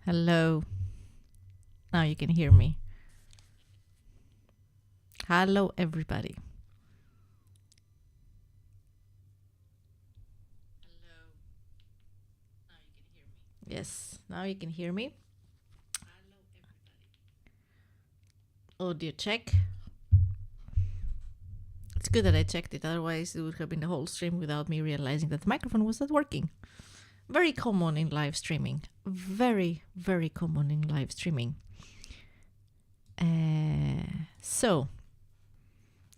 Hello. Now you can hear me. Hello, everybody. Hello. Now you can hear me. Yes, now you can hear me. Hello, everybody. Audio check. It's good that I checked it, otherwise it would have been the whole stream without me realizing that the microphone was not working. Very common in live streaming. Very, very common in live streaming. So,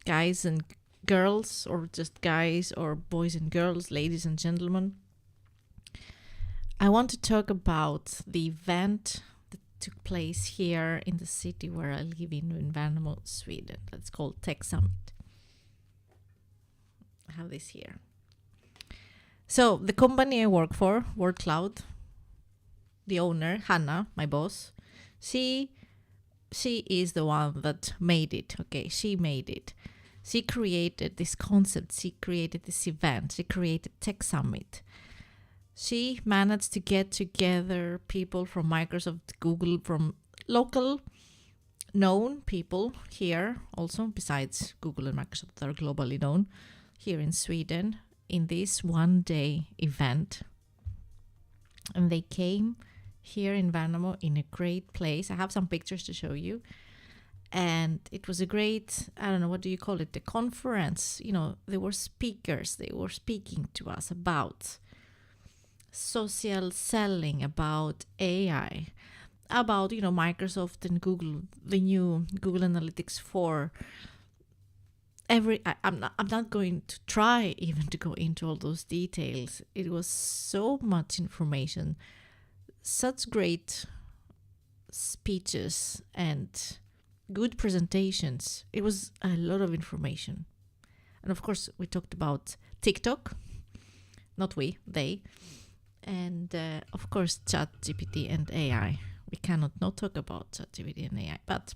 guys and girls, or just guys, or boys and girls, ladies and gentlemen, I want to talk about the event that took place here in the city where I live in Värnamo, Sweden. That's called Tech Summit. I have this here. So the company I work for, Word Cloud, the owner, Hannah, my boss, she is the one that made it. Okay, she made it. She created this concept. She created this event. She created Tech Summit. She managed to get together people from Microsoft, Google, from local known people here also, besides Google and Microsoft that are globally known, here in Sweden, in this one-day event. And they came here in Värnamo in a great place. I have some pictures to show you. And it was a great, I don't know, what do you call it? The conference. You know, there were speakers. They were speaking to us about social selling, about AI, about, you know, Microsoft and Google, the new Google Analytics 4. I'm not going to try even to go into all those details. It was so much information, such great speeches and good presentations. It was a lot of information. And of course, we talked about TikTok, not we, they. And of course, ChatGPT and AI. We cannot not talk about ChatGPT and AI. But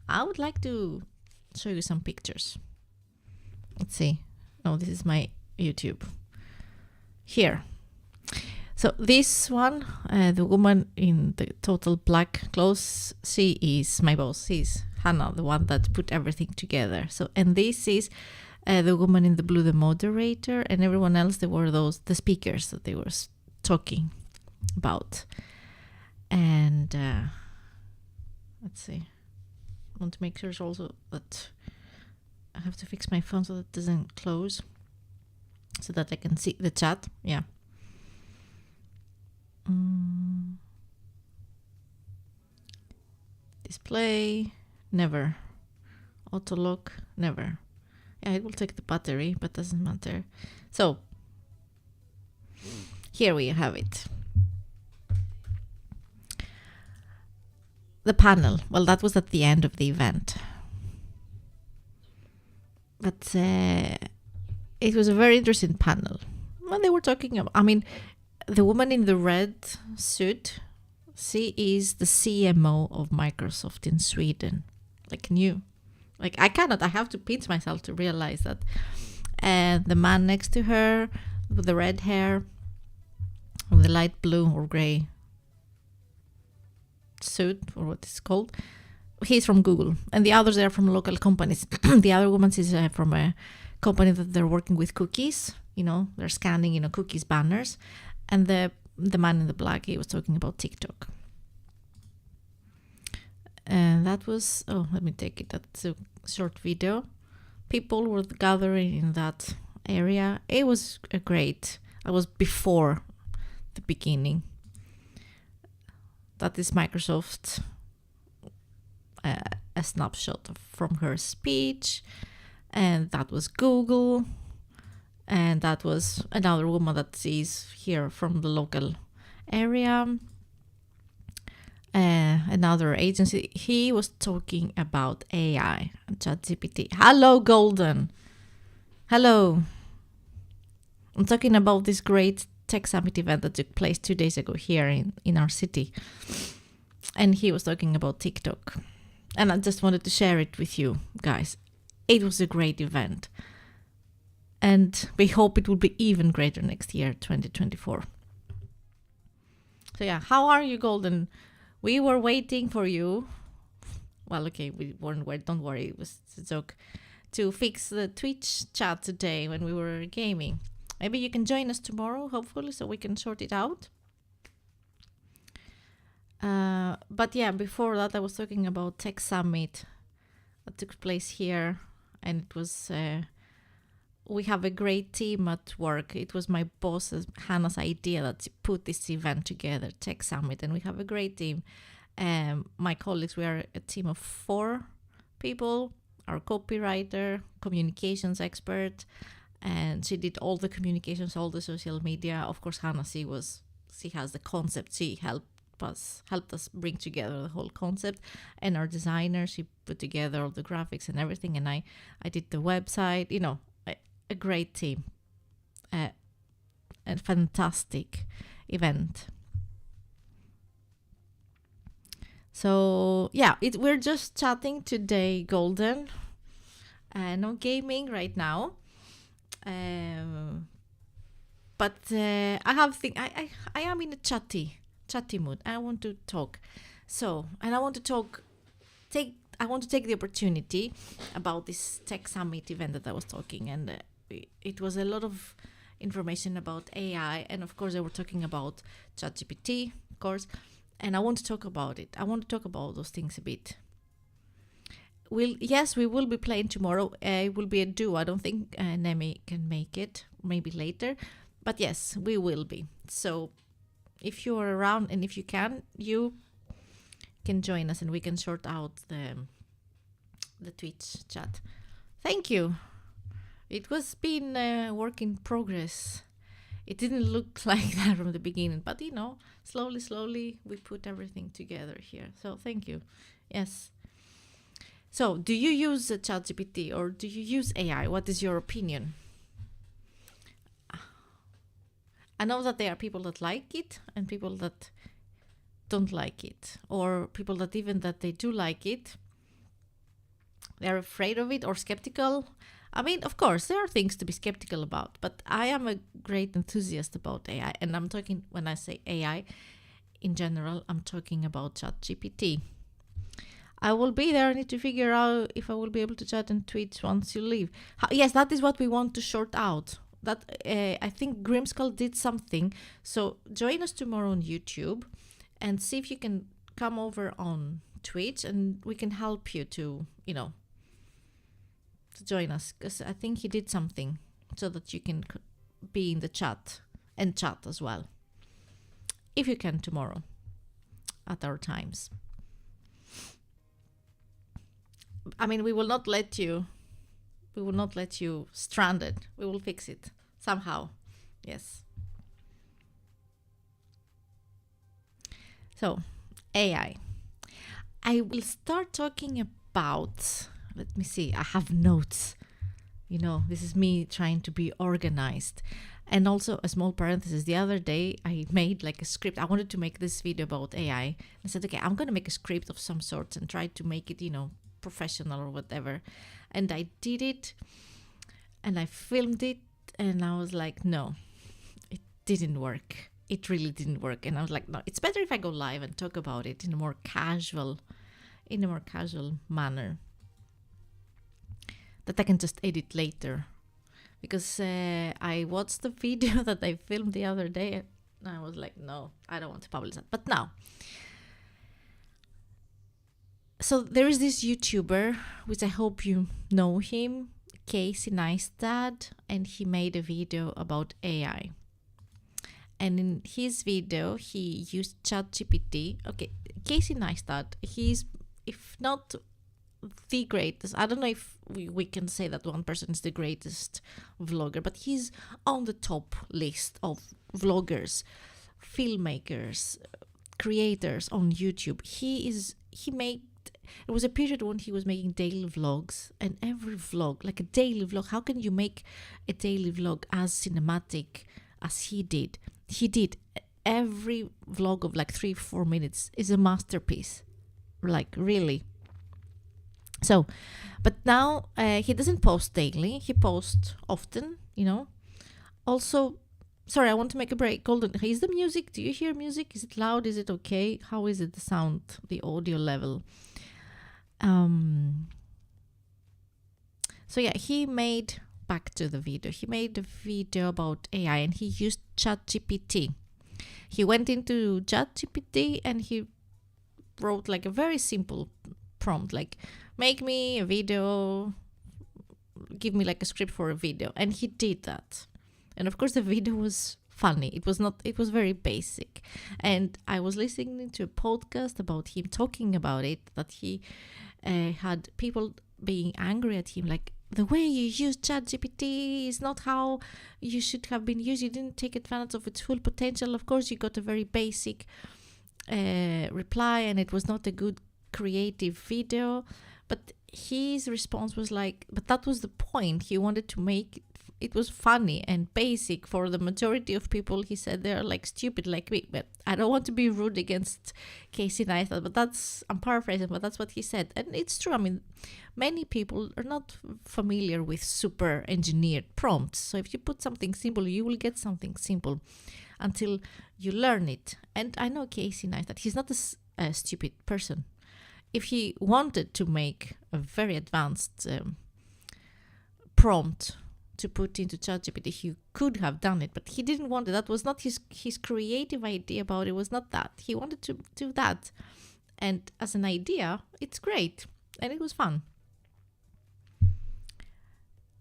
I would like to show you some pictures. Let's see. No, this is my YouTube. Here. So this one, the woman in the total black clothes, she is my boss. She's Hannah, the one that put everything together. So, and this is the woman in the blue, the moderator, and everyone else, they were the speakers that they were talking about. And let's see. I want to make sure also that I have to fix my phone so that it doesn't close, so that I can see the chat. Yeah. Display, never. Auto lock, never. Yeah, it will take the battery, but doesn't matter. So, here we have it. The panel, well, that was at the end of the event. But it was a very interesting panel. Well, they were talking about, I mean, the woman in the red suit, she is the CMO of Microsoft in Sweden. Like new. Like I have to pinch myself to realize that. And the man next to her with the red hair, with the light blue or gray suit, or what it's called, he's from Google. And the others are from local companies. The other woman is from a company that they're working with cookies. You know, they're scanning, you know, cookies banners. And the man in the black, he was talking about TikTok. And that was, let me take it. That's a short video. People were gathering in that area. It was I was before the beginning. That is Microsoft, a snapshot from her speech. And that was Google. And that was another woman that is here from the local area. Another agency. He was talking about AI and ChatGPT. Hello, Golden. Hello. I'm talking about this great Tech Summit event that took place 2 days ago here in our city. And he was talking about TikTok. And I just wanted to share it with you guys. It was a great event. And we hope it will be even greater next year, 2024. So yeah, how are you, Golden? We were waiting for you. Well, okay, we weren't waiting. Don't worry, it was a joke. To fix the Twitch chat today when we were gaming. Maybe you can join us tomorrow, hopefully, so we can sort it out. But yeah, before that, I was talking about Tech Summit that took place here, and it was. We have a great team at work. It was my boss, Hannah's idea that she put this event together, Tech Summit, and we have a great team. My colleagues, we are a team of 4 people, our copywriter, communications expert, and she did all the communications, all the social media. Of course, Hannah, she has the concept. She helped us bring together the whole concept, and our designer, she put together all the graphics and everything, and I did the website. A great team, a fantastic event. So yeah, we're just chatting today, Golden. No gaming right now. But I have I am in a chatty mood. I want to talk. So, and I want to take the opportunity about this Tech Summit event that I was talking, and it was a lot of information about AI, and of course they were talking about ChatGPT, of course, and I want to talk about it. I want to talk about those things a bit. We will be playing tomorrow. It will be a duo. I don't think Nemi can make it, maybe later, but yes, we will be. So if you are around and if you can join us, and we can sort out the Twitch chat. Thank you. It was been a work in progress. It didn't look like that from the beginning, but slowly we put everything together here. So thank you. Yes. So do you use ChatGPT or do you use AI? What is your opinion? I know that there are people that like it and people that don't like it, or people that even that they do like it, they're afraid of it or skeptical. I mean, of course, there are things to be skeptical about, but I am a great enthusiast about AI. And I'm talking, when I say AI, in general, I'm talking about ChatGPT. I will be there. I need to figure out if I will be able to chat and tweet once you leave. Yes, that is what we want to sort out. That I think Grimskull did something. So join us tomorrow on YouTube and see if you can come over on Twitch, and we can help you to join us, because I think he did something so that you can be in the chat and chat as well, if you can, tomorrow at our times. I mean, we will not let you stranded. We will fix it somehow. Yes. So, AI. I will start talking about, let me see, I have notes. This is me trying to be organized. And also a small parenthesis, the other day I made like a script. I wanted to make this video about AI. I said, okay, I'm going to make a script of some sort and try to make it, professional or whatever. And I did it and I filmed it, and I was like, no, it didn't work. It really didn't work. And I was like, no, it's better if I go live and talk about it in a more casual manner, that I can just edit later. Because I watched the video that I filmed the other day, and I was like, no, I don't want to publish that. But now, so there is this YouTuber, which I hope you know him, Casey Neistat, and he made a video about AI. And in his video, he used ChatGPT. Okay, Casey Neistat, he's, if not the greatest, I don't know if we can say that one person is the greatest vlogger, but he's on the top list of vloggers, filmmakers, creators on YouTube. It was a period when he was making daily vlogs, and every vlog, like a daily vlog, how can you make a daily vlog as cinematic as he did? He did. Every vlog of like 3-4 minutes is a masterpiece, like really. So, but now he doesn't post daily. He posts often, Also, sorry, I want to make a break. Golden, is the music, do you hear music? Is it loud? Is it okay? How is it, the sound, the audio level? So yeah, he made, back to the video, he made a video about AI and he used ChatGPT. He went into ChatGPT and he wrote like a very simple prompt, like make me a video, give me like a script for a video. And he did that. And of course the video was funny. It was very basic. And I was listening to a podcast about him talking about it, that he had people being angry at him, like, the way you use ChatGPT is not how you should have been used. You didn't take advantage of its full potential. Of course, you got a very basic reply and it was not a good creative video. But his response was like, but that was the point. He wanted to make it was funny and basic for the majority of people. He said they're like stupid like me, but I don't want to be rude against Casey Neistat, but I'm paraphrasing, but that's what he said. And it's true. I mean, many people are not familiar with super engineered prompts. So if you put something simple, you will get something simple until you learn it. And I know Casey Neistat, he's not a stupid person. If he wanted to make a very advanced prompt to put into ChatGPT, he could have done it, but he didn't want it. That was not his creative idea about it. Was not that. He wanted to do that. And as an idea, it's great. And it was fun.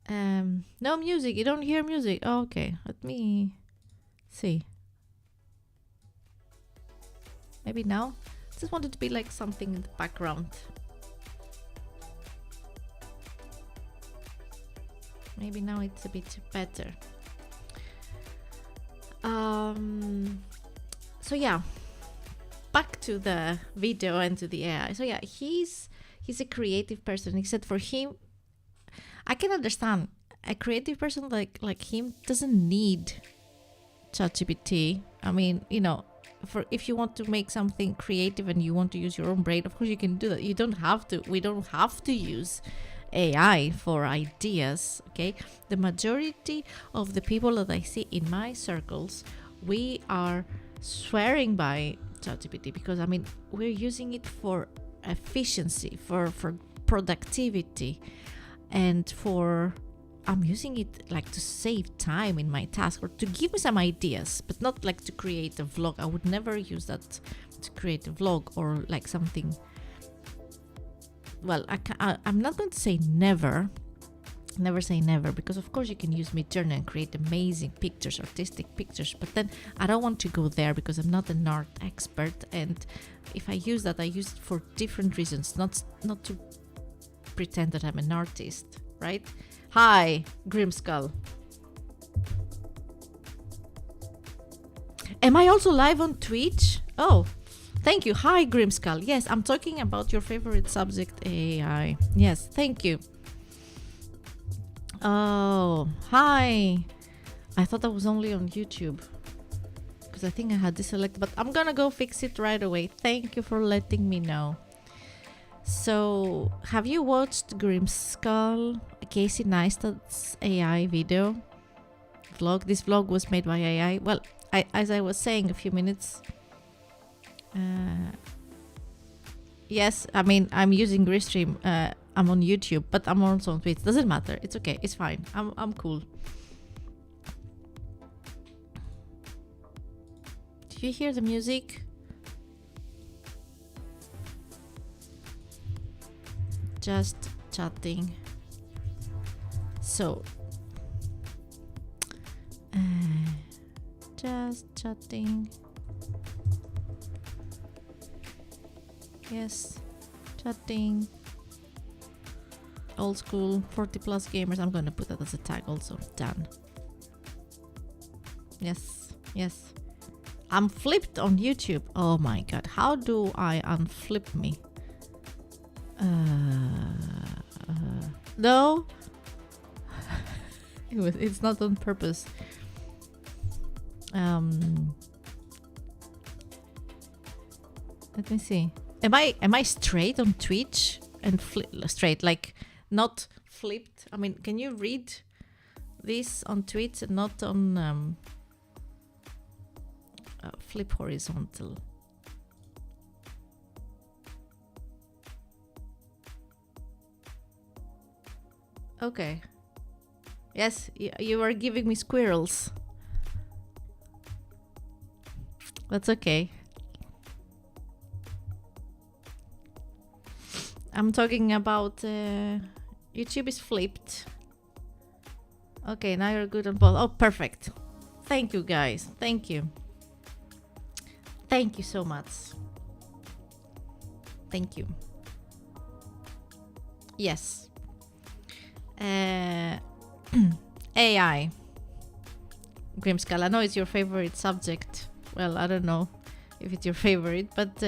No music. You don't hear music. Oh, okay. Let me see. Maybe now? Just wanted to be like something in the background. Maybe now it's a bit better. So yeah, back to the video and to the AI. So yeah, he's a creative person. He said for him, I can understand a creative person like him doesn't need ChatGPT. I mean, you know, if you want to make something creative and you want to use your own brain, of course you can do that. You don't have to. We don't have to use AI for ideas, okay? The majority of the people that I see in my circles, we are swearing by ChatGPT because, I mean, we're using it for efficiency, for productivity, and I'm using it like to save time in my task or to give me some ideas, but not like to create a vlog. I would never use that to create a vlog or like something. Well, I'm not going to say never say never, because of course you can use Midjourney and create amazing pictures, artistic pictures, but then I don't want to go there because I'm not an art expert, and if I use that, I use it for different reasons, not to pretend that I'm an artist, right? Hi, Grimskull. Am I also live on Twitch? Oh, thank you. Hi, Grimskull. Yes, I'm talking about your favorite subject, AI. Yes, thank you. Oh, hi. I thought I was only on YouTube because I think I had this selected, but I'm gonna go fix it right away. Thank you for letting me know. So, have you watched Grimskull, Casey Neistat's AI video vlog? This vlog was made by AI. Well, as I was saying a few minutes. Yes, I mean, I'm using Restream. I'm on YouTube, but I'm also on Twitch. Doesn't matter. It's okay. It's fine. I'm cool. Do you hear the music? Just chatting. So, just chatting. Yes, chatting. Old school, 40 plus gamers. I'm gonna put that as a tag also. Done. Yes, yes. I'm flipped on YouTube. Oh my god. How do I unflip me? No. It's not on purpose. Let me see. Am I straight on Twitch and straight, like not flipped? I mean, can you read this on Twitch and not on flip horizontal. Okay. Yes, you are giving me squirrels. That's okay. I'm talking about YouTube is flipped. Okay, now you're good on both. Oh, perfect. Thank you, guys. Thank you. Thank you so much. Thank you. Yes. AI. Grimskull, I know it's your favorite subject. Well, I don't know if it's your favorite, but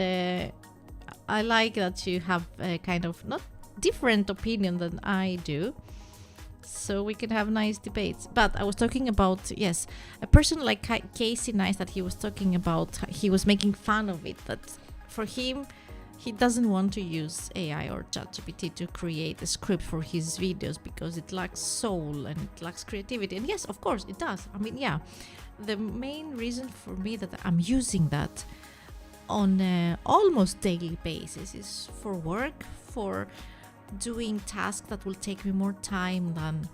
I like that you have a kind of not different opinion than I do. So we can have nice debates. But I was talking about, yes, a person like Casey Nice that he was talking about, he was making fun of it, that for him, he doesn't want to use AI or ChatGPT to create a script for his videos because it lacks soul and it lacks creativity. And yes, of course, it does. I mean, yeah, the main reason for me that I'm using that on an almost daily basis is for work, for doing tasks that will take me more time than,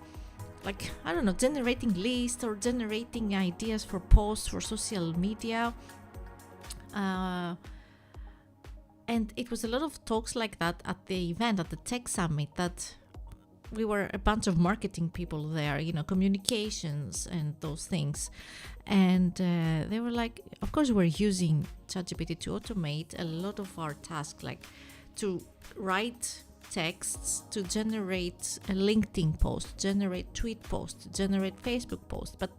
like, I don't know, generating lists or generating ideas for posts for social media. And it was a lot of talks like that at the event, at the tech summit, that we were a bunch of marketing people there, you know, communications and those things. And they were like, of course, we're using ChatGPT to automate a lot of our tasks, like to write texts, to generate a LinkedIn post, generate tweet post, generate Facebook post. But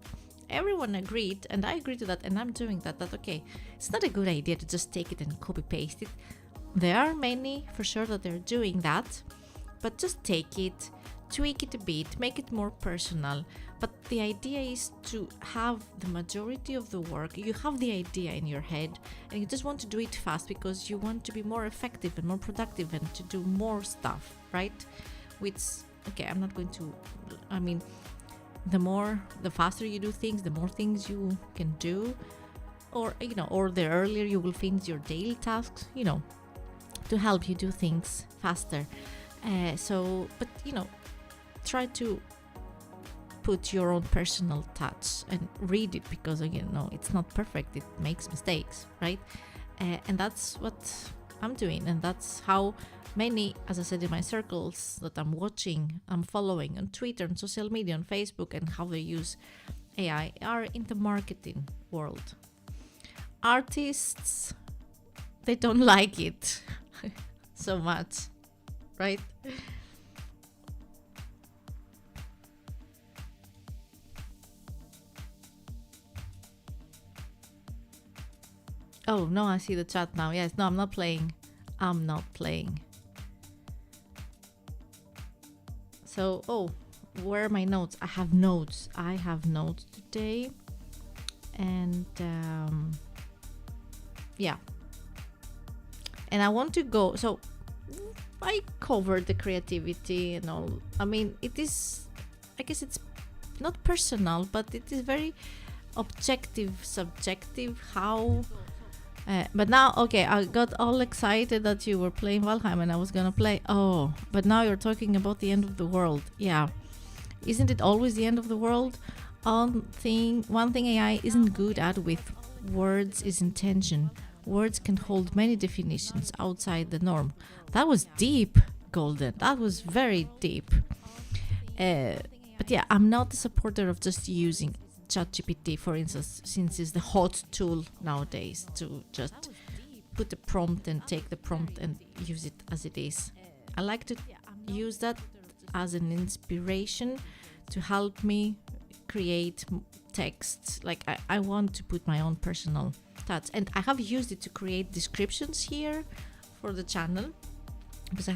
everyone agreed, and I agreed to that, and I'm doing that, okay, it's not a good idea to just take it and copy paste it. There are many for sure that they're doing that, but just take it, tweak it a bit, make it more personal. But the idea is to have the majority of the work. You have the idea in your head and you just want to do it fast because you want to be more effective and more productive and to do more stuff, right? Which, okay, I'm not going to, I mean, the faster you do things, the more things you can do, or, you know, or the earlier you will finish your daily tasks, you know, to help you do things faster. But, you know, try to put your own personal touch and read it, because, again, no, it's not perfect. It makes mistakes, right? And that's what I'm doing. And that's how many, as I said, in my circles that I'm watching, I'm following on Twitter, on social media, on Facebook, and how they use AI are in the marketing world. Artists, they don't like it so much, right? Oh, no, I see the chat now. Yes, no, I'm not playing. So, oh, where are my notes? I have notes today. And, yeah. And I want to go, so I covered the creativity and all. I mean, it is, I guess it's not personal, but it is very objective, subjective, how... but now, okay, I got all excited that you were playing Valheim and I was gonna play. Oh, but now you're talking about the end of the world. Yeah. Isn't it always the end of the world? One thing AI isn't good at with words is intention. Words can hold many definitions outside the norm. That was deep, Golden. That was very deep. But yeah, I'm not a supporter of just using ChatGPT, for instance, since it's the hot tool nowadays, to just put a prompt and take the prompt and use it as it is. I like to use that as an inspiration to help me create texts. Like I want to put my own personal touch, and I have used it to create descriptions here for the channel because I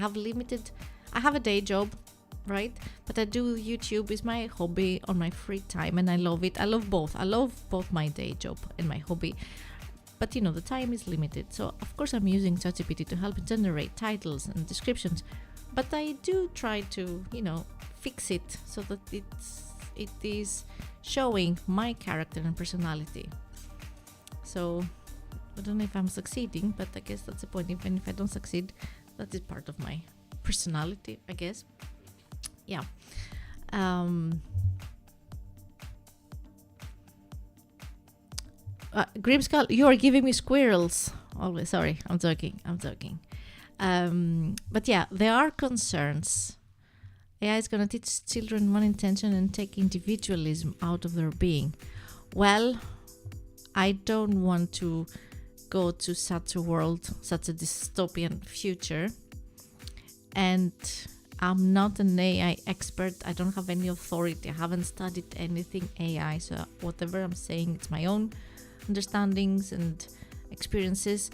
have a day job, right? But I do YouTube is my hobby on my free time, and I love it. I love both my day job and my hobby. But you know, the time is limited. So of course I'm using ChatGPT to help generate titles and descriptions. But I do try to, you know, fix it so that it is showing my character and personality. So I don't know if I'm succeeding, but I guess that's the point. Even if I don't succeed, that is part of my personality, I guess. Yeah. Grimskull, you are giving me squirrels. Always, sorry, I'm joking. But yeah, there are concerns. AI is going to teach children one intention and take individualism out of their being. Well, I don't want to go to such a world, such a dystopian future. And I'm not an AI expert. I don't have any authority. I haven't studied anything AI. So whatever I'm saying, it's my own understandings and experiences.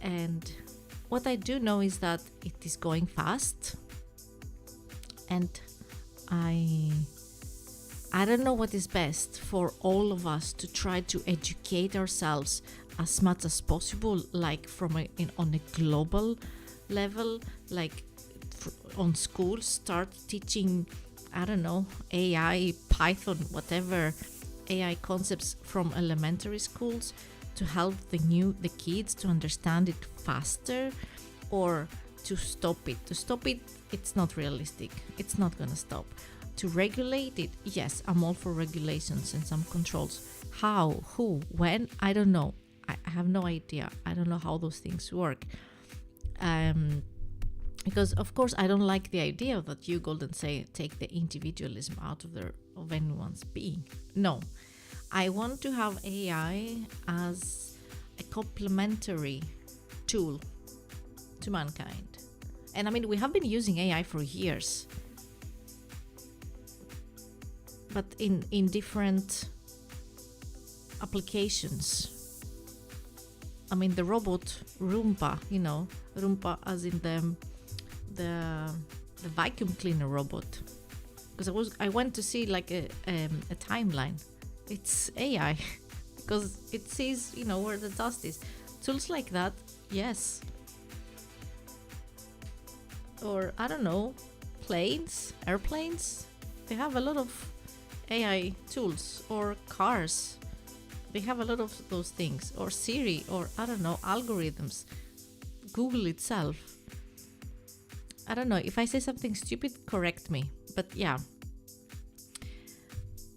And what I do know is that it is going fast. And I don't know what is best for all of us to try to educate ourselves as much as possible, like on a global level, like on schools, start teaching, I don't know, AI, Python, whatever AI concepts from elementary schools to help the kids to understand it faster, or to stop it. It's not realistic. It's not gonna stop. To regulate it, yes, I'm all for regulations and some controls. How, who, when, I don't know. I have no idea. I don't know how those things work. Because of course I don't like the idea that you, Golden, say take the individualism out of anyone's being. No, I want to have AI as a complementary tool to mankind. And I mean, we have been using AI for years, but in different applications. I mean, the robot Roomba, Roomba as in the vacuum cleaner robot. Because I went to see like a timeline. It's AI because it sees, where the dust is. Tools like that, yes. Or I don't know, airplanes. They have a lot of AI tools, or cars. They have a lot of those things, or Siri, or I don't know, algorithms. Google itself. I don't know, if I say something stupid, correct me. But yeah,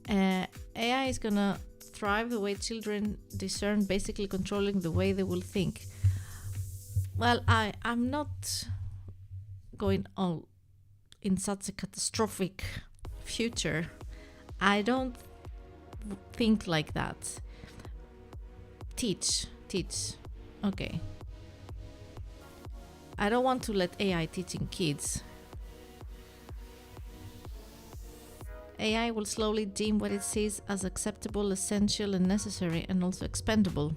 AI is gonna thrive the way children discern, basically controlling the way they will think. Well, I'm not going all in such a catastrophic future. I don't think like that. Teach. Okay. I don't want to let AI teaching kids. AI will slowly deem what it sees as acceptable, essential, and necessary, and also expendable.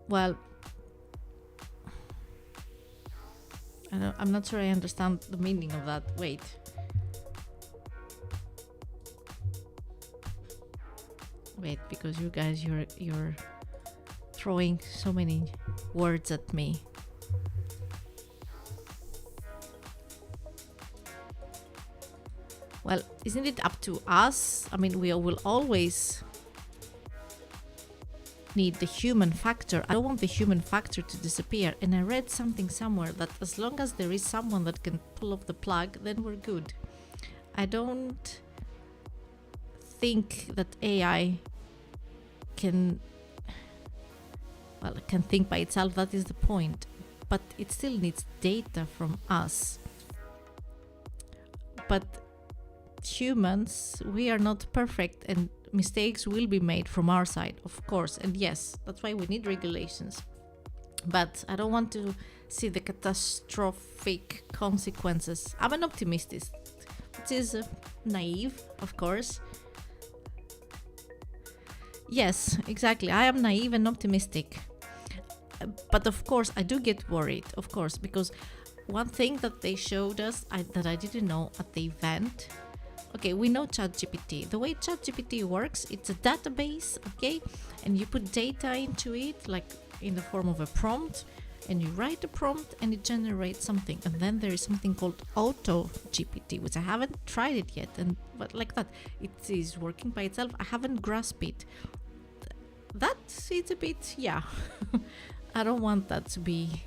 Well, I'm not sure I understand the meaning of that. Wait. Because you guys, you're throwing so many words at me. Well, isn't it up to us? I mean, we will always need the human factor. I don't want the human factor to disappear. And I read something somewhere that as long as there is someone that can pull off the plug, then we're good. I don't think that AI can think by itself. That is the point. But it still needs data from us. But humans, we are not perfect, and mistakes will be made from our side, of course. And yes, that's why we need regulations. But I don't want to see the catastrophic consequences. I'm an optimist, which is naive, of course. Yes, exactly. I am naive and optimistic. But of course, I do get worried, of course, because one thing that they showed us that I didn't know at the event. Okay, we know ChatGPT. The way ChatGPT works, it's a database, okay? And you put data into it, like in the form of a prompt, and you write a prompt and it generates something. And then there is something called auto GPT, which I haven't tried it yet, but like that, it is working by itself. I haven't grasped it. That's it's a bit, yeah. I don't want that to be.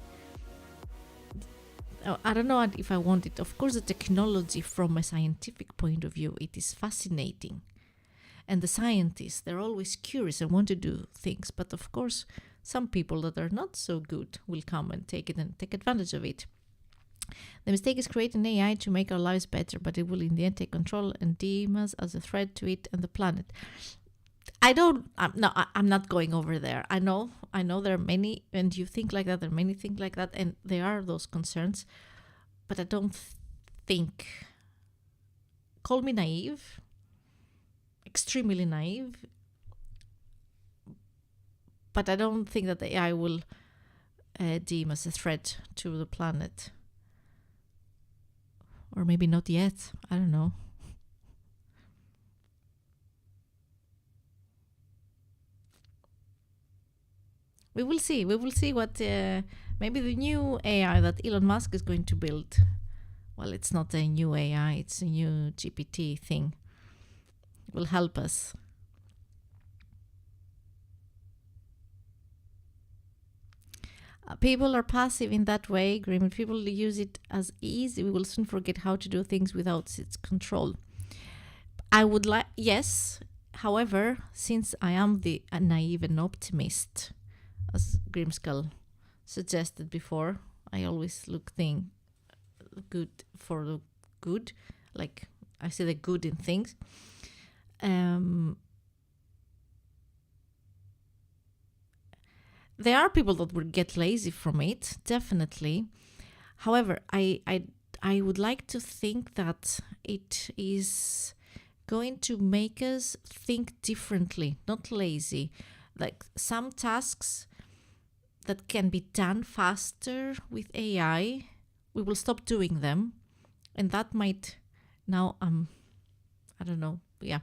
I don't know if I want it. Of course, the technology from a scientific point of view, it is fascinating. And the scientists, they're always curious and want to do things. But of course, some people that are not so good will come and take it and take advantage of it. The mistake is creating AI to make our lives better, but it will in the end take control and deem us as a threat to it and the planet. I'm not going over there. I know there are many, and you think like that, there are many things like that, and there are those concerns, but I don't think, call me naive, extremely naive, but I don't think that the AI will deem as a threat to the planet. Or maybe not yet, I don't know. We will see what maybe the new AI that Elon Musk is going to build. Well, it's not a new AI, it's a new GPT thing. It will help us. People are passive in that way. Agreement. People use it as ease. We will soon forget how to do things without its control. I would like, yes. However, since I am the naive and optimist, as Grimskull suggested before, I always look good for the good. Like I see the good in things. There are people that will get lazy from it, definitely. However, I would like to think that it is going to make us think differently, not lazy. Like some tasks that can be done faster with AI, we will stop doing them. And that might, now I don't know, yeah.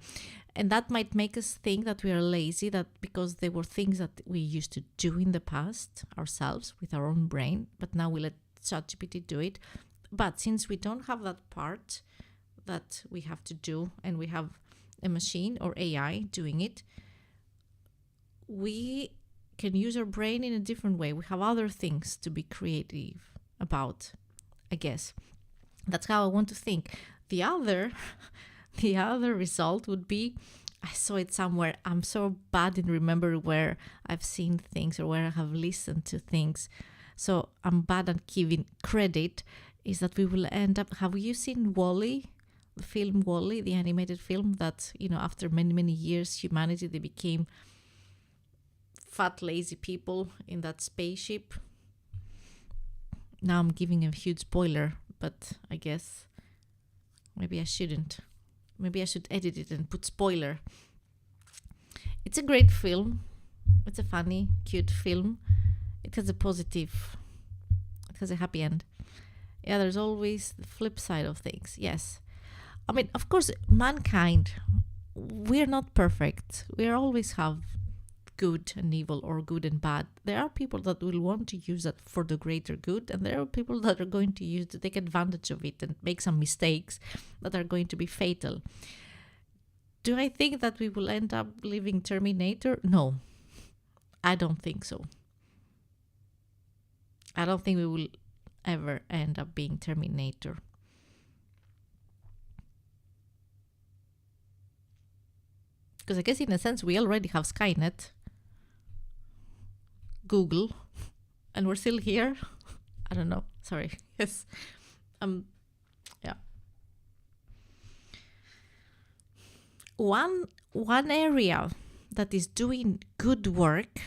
And that might make us think that we are lazy, that because there were things that we used to do in the past ourselves with our own brain, but now we let ChatGPT do it. But since we don't have that part that we have to do, and we have a machine or AI doing it, we can use our brain in a different way. We have other things to be creative about, I guess. That's how I want to think. The other result would be, I saw it somewhere. I'm so bad in remembering where I've seen things or where I have listened to things. So I'm bad at giving credit, is that we will end up, have you seen WALL-E? The film WALL-E, the animated film that, after many, many years, humanity, they became fat, lazy people in that spaceship. Now I'm giving a huge spoiler, but I guess maybe I shouldn't. Maybe I should edit it and put spoiler. It's a great film. It's a funny, cute film. It has it has a happy end. Yeah, there's always the flip side of things. Yes. I mean, of course, mankind, we're not perfect. We always have good and evil, or good and bad. There are people that will want to use that for the greater good, and there are people that are going to take advantage of it and make some mistakes that are going to be fatal. Do I think that we will end up living Terminator? No, I don't think so. I don't think we will ever end up being Terminator. Because I guess in a sense we already have Skynet, Google, and we're still here. I don't know. Sorry. Yes. Yeah. One area that is doing good work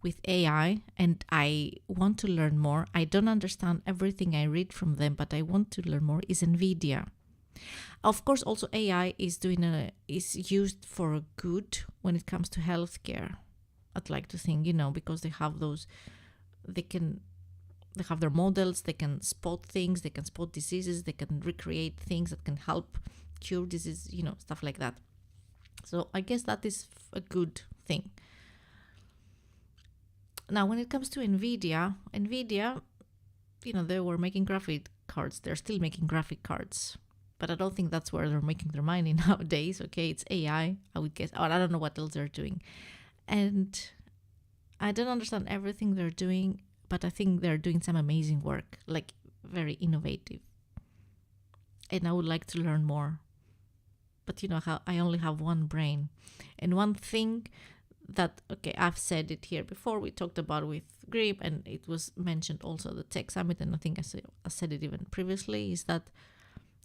with AI, and I want to learn more. I don't understand everything I read from them, but I want to learn more, is NVIDIA. Of course, also AI is used for good when it comes to healthcare. I'd like to think, because they have they have their models, they can spot things, they can spot diseases, they can recreate things that can help cure disease, stuff like that. So I guess that is a good thing. Now, when it comes to NVIDIA, they were making graphic cards. They're still making graphic cards. But I don't think that's where they're making their money nowadays. Okay, it's AI, I would guess. Or I don't know what else they're doing. And I don't understand everything they're doing, but I think they're doing some amazing work, like very innovative. And I would like to learn more. But how I only have one brain. And one thing that, okay, I've said it here before, we talked about with Grip, and it was mentioned also at the Tech Summit, and I think I said it even previously, is that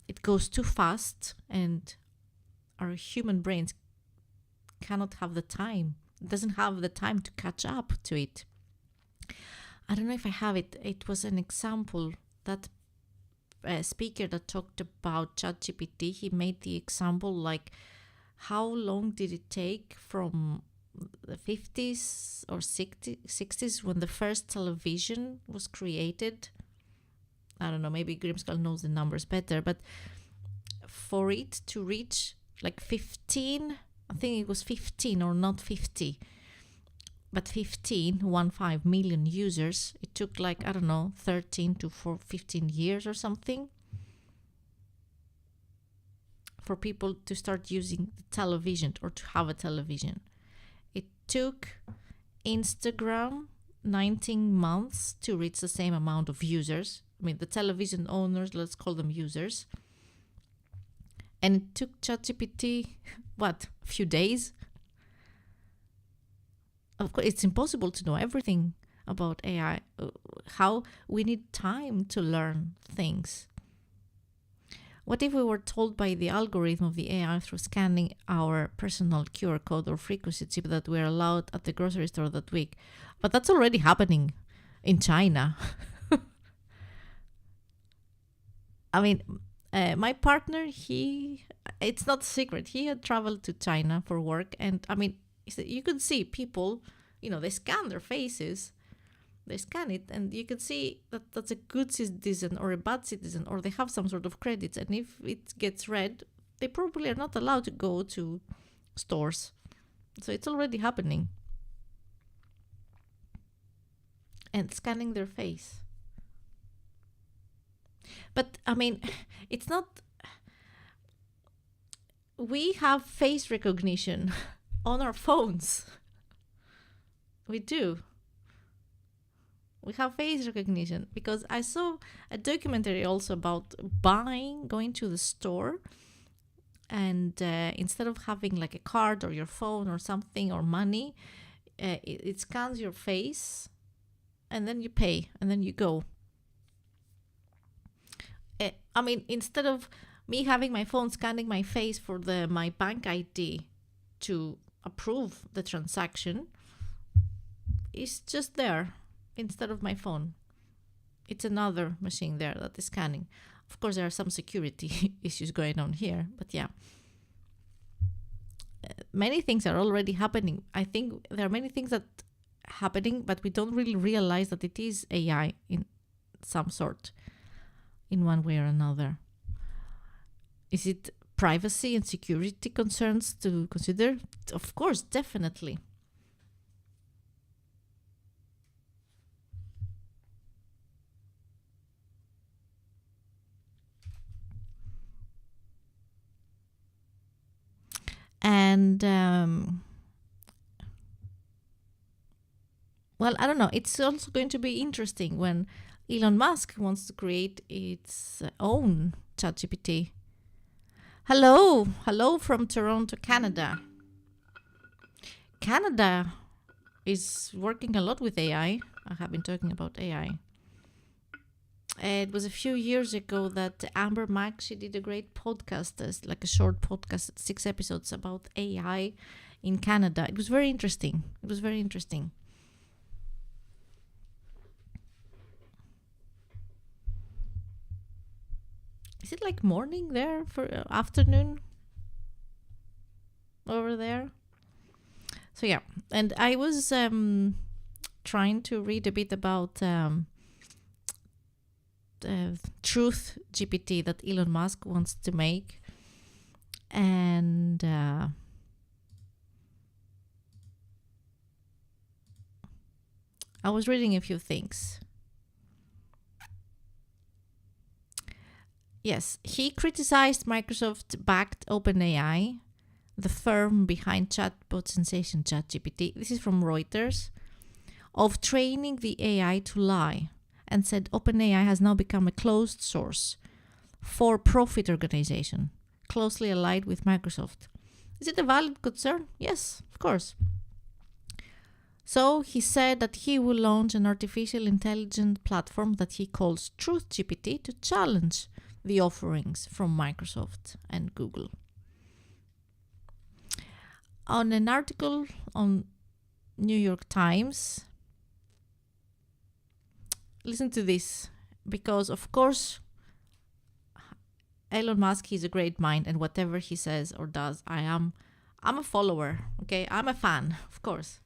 it goes too fast and our human brains cannot have the time. It doesn't have the time to catch up to it. I don't know if I have it. It was an example that speaker that talked about ChatGPT. He made the example like, how long did it take from the 50s or 60s when the first television was created? I don't know, maybe Grimskull knows the numbers better, but for it to reach like 15, I think it was 15 or not 50, but 15 million users, it took like, I don't know, 13 to 15 years or something for people to start using the television or to have a television. It took Instagram 19 months to reach the same amount of users. I mean, the television owners, let's call them users. And it took ChatGPT, a few days? Of course, it's impossible to know everything about AI. How we need time to learn things. What if we were told by the algorithm of the AI through scanning our personal QR code or frequency chip that we're allowed at the grocery store that week? But that's already happening in China. I mean, my partner, it's not a secret, he had traveled to China for work. And I mean, you could see people, they scan their faces, they scan it, and you can see that that's a good citizen or a bad citizen, or they have some sort of credits. And if it gets red, they probably are not allowed to go to stores. So it's already happening. And scanning their face. But I mean, it's not. We have face recognition on our phones. We do. We have face recognition, because I saw a documentary also about going to the store, and instead of having like a card or your phone or something or money, it scans your face, and then you pay, and then you go. I mean, instead of me having my phone scanning my face for my bank ID to approve the transaction, it's just there instead of my phone. It's another machine there that is scanning. Of course, there are some security issues going on here, but yeah. Many things are already happening. I think there are many things that are happening, but we don't really realize that it is AI in some sort, in one way or another. Is it privacy and security concerns to consider? Of course, definitely. And well, I don't know. It's also going to be interesting when Elon Musk wants to create its own ChatGPT. Hello from Toronto, Canada. Canada is working a lot with AI. I have been talking about AI. It was a few years ago that Amber Mack, she did a great podcast, like a short podcast, 6 episodes about AI in Canada. It was very interesting. Is it like morning there for afternoon over there? So yeah, and I was trying to read a bit about Truth GPT that Elon Musk wants to make, and I was reading a few things. Yes, he criticized Microsoft-backed OpenAI, the firm behind chatbot sensation ChatGPT. This is from Reuters, of training the AI to lie, and said OpenAI has now become a closed source for-profit organization, closely allied with Microsoft. Is it a valid concern? Yes, of course. So he said that he will launch an artificial intelligence platform that he calls TruthGPT to challenge the offerings from Microsoft and Google. On an article on New York Times, listen to this, because of course Elon Musk is a great mind, and whatever he says or does, I'm a follower, okay? I'm a fan, of course.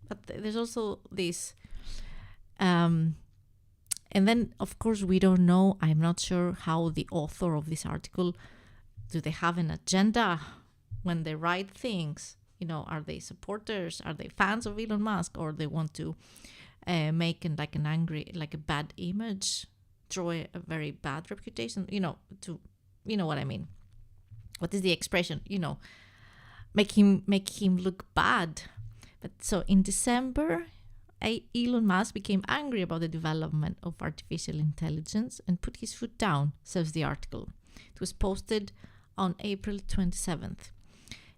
But there's also this. And then, of course, we don't know. I'm not sure how the author of this article, do they have an agenda when they write things? You know, are they supporters? Are they fans of Elon Musk? Or they want to make an angry, like a bad image, draw a very bad reputation, you know what I mean. What is the expression? Make him look bad. But so in December, Elon Musk became angry about the development of artificial intelligence and put his foot down, says the article. It was posted on April 27th.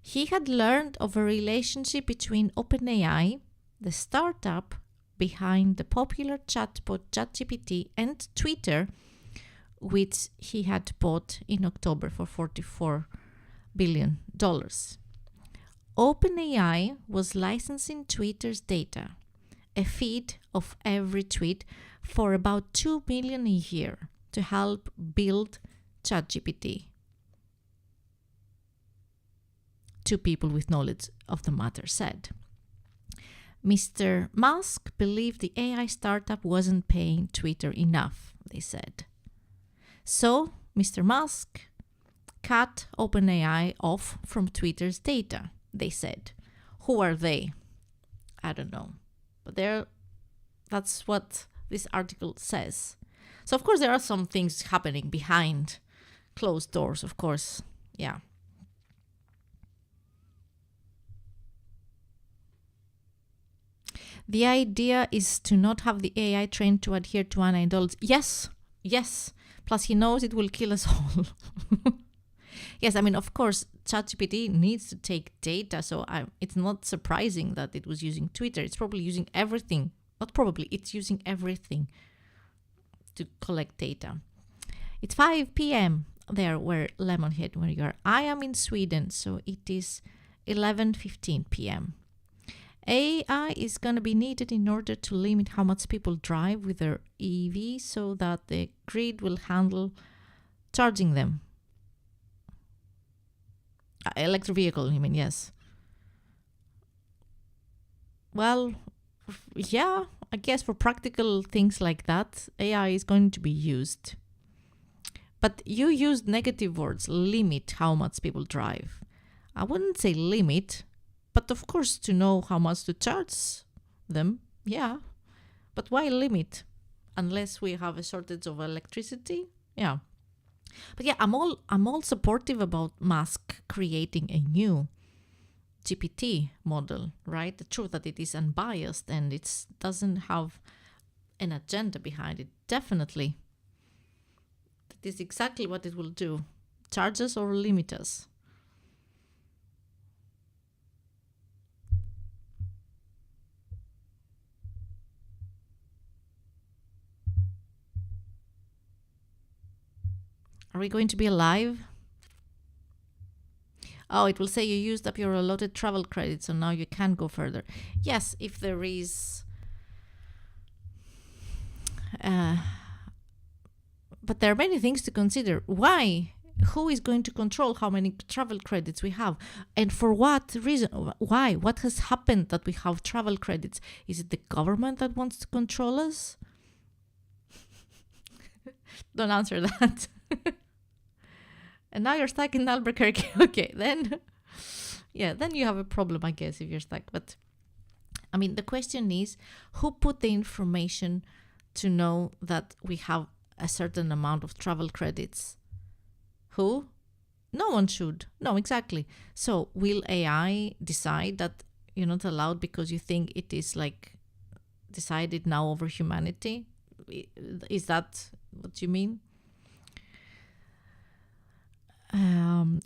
He had learned of a relationship between OpenAI, the startup behind the popular chatbot ChatGPT, and Twitter, which he had bought in October for $44 billion. OpenAI was licensing Twitter's data, a feed of every tweet, for about $2 million a year to help build ChatGPT. Two people with knowledge of the matter said. Mr. Musk believed the AI startup wasn't paying Twitter enough, they said. So, Mr. Musk cut OpenAI off from Twitter's data, they said. Who are they? I don't know. But that's what this article says. So, of course, there are some things happening behind closed doors, of course. Yeah. The idea is to not have the AI trained to adhere to an ideology. Yes. Plus, he knows it will kill us all. Yes, I mean, of course, ChatGPT needs to take data, so it's not surprising that it was using Twitter. It's probably using everything. Not probably, it's using everything to collect data. It's 5 p.m. there where Lemonhead, where you are. I am in Sweden, so it is 11:15 p.m. AI is going to be needed in order to limit how much people drive with their EV so that the grid will handle charging them. Electric vehicle, I mean, yes. Well, yeah, I guess for practical things like that, AI is going to be used. But you used negative words, limit how much people drive. I wouldn't say limit, but of course to know how much to charge them, yeah. But why limit? Unless we have a shortage of electricity, yeah. But yeah, I'm all supportive about Musk creating a new GPT model, right? The truth that it is unbiased and it doesn't have an agenda behind it. Definitely. That is exactly what it will do. Charge us or limit us. Are we going to be alive? Oh, it will say you used up your allotted travel credits, so now you can't go further. Yes, if there is... but there are many things to consider. Why? Who is going to control how many travel credits we have? And for what reason? Why? What has happened that we have travel credits? Is it the government that wants to control us? Don't answer that. And now you're stuck in Albuquerque. Okay, then you have a problem, I guess, if you're stuck. But I mean, the question is, who put the information to know that we have a certain amount of travel credits? Who? No one should. No, exactly. So will AI decide that you're not allowed because you think it is like decided now over humanity? Is that what you mean?